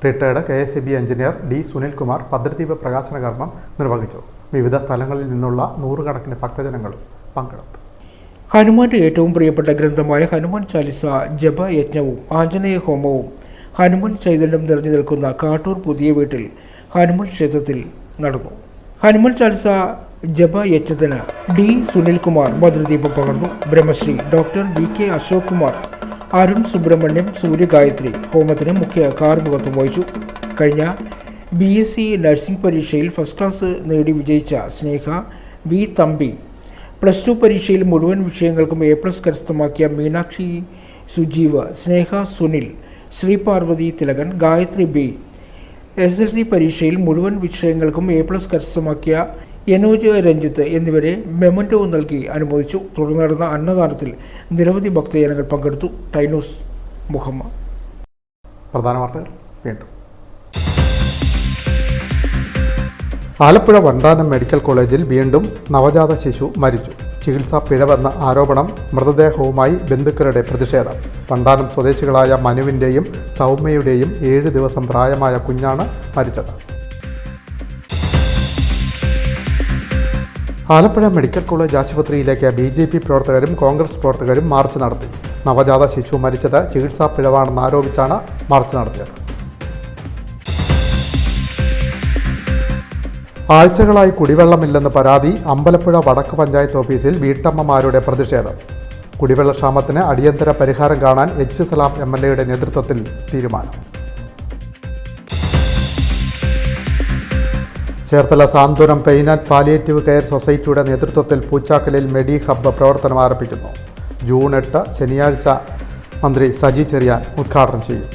Retired KSEB engineer D Sunilkumar ഭദ്രദീപ പ്രകാശന കർമ്മം നിർവഹിച്ചു. വിവിധ സ്ഥലങ്ങളിൽ നിന്നുള്ള നൂറുകണക്കിന് ഭക്തജനങ്ങളും പങ്കെടുത്തു. ഹനുമാന്റെ ഏറ്റവും പ്രിയപ്പെട്ട ഗ്രന്ഥമായ ഹനുമാൻ ചാലിസ ജപയജ്ഞവും ആഞ്ജനേയ ഹോമവും ഹനുമാൻ ചൈതന്യം നിറഞ്ഞു നിൽക്കുന്ന കാട്ടൂർ പുതിയ വീട്ടിൽ ഹനുമാൻ ക്ഷേത്രത്തിൽ നടന്നു. ഹനുമാൻ ചാലിസ ജപയജ്ഞത്തിന് D സുനിൽകുമാർ ഭദ്രദീപം പകർന്നു. ബ്രഹ്മശ്രീ ഡോക്ടർ DK അശോക് കുമാർ, അരുൺ സുബ്രഹ്മണ്യം, സൂര്യഗായത്രി ഹോമത്തിന് മുഖ്യ കാർമ്മികത്വം വഹിച്ചു. കഴിഞ്ഞ BSc നഴ്സിംഗ് പരീക്ഷയിൽ ഫസ്റ്റ് ക്ലാസ് നേടി വിജയിച്ച സ്നേഹ V തമ്പി, +2 പരീക്ഷയിൽ മുഴുവൻ വിഷയങ്ങൾക്കും A+ കരസ്ഥമാക്കിയ മീനാക്ഷി സുജീവ്, സ്നേഹ സുനിൽ, ശ്രീപാർവതി തിലകൻ, ഗായത്രി B, SSLC പരീക്ഷയിൽ മുഴുവൻ വിഷയങ്ങൾക്കും A+ കരസ്ഥമാക്കിയ യനോജ് രഞ്ജിത്ത് എന്നിവരെ മെമൻറ്റോ നൽകി അനുമോദിച്ചു. തുടർന്ന് നടന്ന അന്നദാനത്തിൽ നിരവധി ഭക്തജനങ്ങൾ പങ്കെടുത്തു. ടൈനൂസ് മുഹമ്മ. പ്രധാന വാർത്തകൾ വീണ്ടും. ആലപ്പുഴ വണ്ടാനം മെഡിക്കൽ കോളേജിൽ വീണ്ടും നവജാത ശിശു മരിച്ചു. ചികിത്സാ പിഴവെന്ന ആരോപണം. മൃതദേഹവുമായി ബന്ധുക്കളുടെ പ്രതിഷേധം. വണ്ടാനം സ്വദേശികളായ മനുവിൻ്റെയും സൗമ്യയുടെയും 7 ദിവസം പ്രായമായ കുഞ്ഞാണ് മരിച്ചത്. ആലപ്പുഴ മെഡിക്കൽ കോളേജ് ആശുപത്രിയിലേക്ക് BJP പ്രവർത്തകരും കോൺഗ്രസ് പ്രവർത്തകരും മാർച്ച് നടത്തി. നവജാത ശിശു മരിച്ചത് ചികിത്സാ പിഴവാണെന്ന് ആരോപിച്ചാണ് മാർച്ച് നടത്തിയത്. ആഴ്ചകളായി കുടിവെള്ളമില്ലെന്ന് പരാതി. അമ്പലപ്പുഴ വടക്ക് പഞ്ചായത്ത് ഓഫീസിൽ വീട്ടമ്മമാരുടെ പ്രതിഷേധം. കുടിവെള്ളക്ഷാമത്തിന് അടിയന്തര പരിഹാരം കാണാൻ H. സലാം MLA നേതൃത്വത്തിൽ തീരുമാനം. Cherthala Santhwanam pain and palliative care സൊസൈറ്റിയുടെ നേതൃത്വത്തിൽ പൂച്ചാക്കലിൽ മെഡി ഹബ്ബ് പ്രവർത്തനം ആരംഭിക്കുന്നു. ജൂൺ 8 ശനിയാഴ്ച മന്ത്രി സജി ചെറിയാൻ ഉദ്ഘാടനം ചെയ്യും.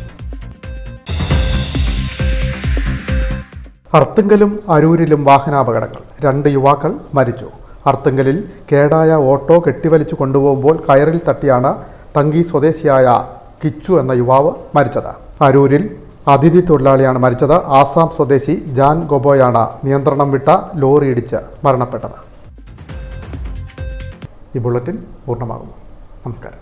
അർത്തുങ്കലും അരൂരിലും വാഹനാപകടങ്ങൾ. 2 യുവാക്കൾ മരിച്ചു. അർത്തുങ്കലിൽ കേടായ ഓട്ടോ കെട്ടിവലിച്ചു കൊണ്ടുപോകുമ്പോൾ കയറിൽ തട്ടിയാണ് തങ്കി സ്വദേശിയായ കിച്ചു എന്ന യുവാവ് മരിച്ചത്. അരൂരിൽ അതിഥി തൊഴിലാളിയാണ് മരിച്ചത്. ആസാം സ്വദേശി ജാൻ ഗൊബോയാണ് നിയന്ത്രണം വിട്ട ലോറി ഇടിച്ച് മരണപ്പെട്ടത്. ഈ ബുള്ളറ്റിൻ പൂർണ്ണമാകുന്നു. നമസ്കാരം.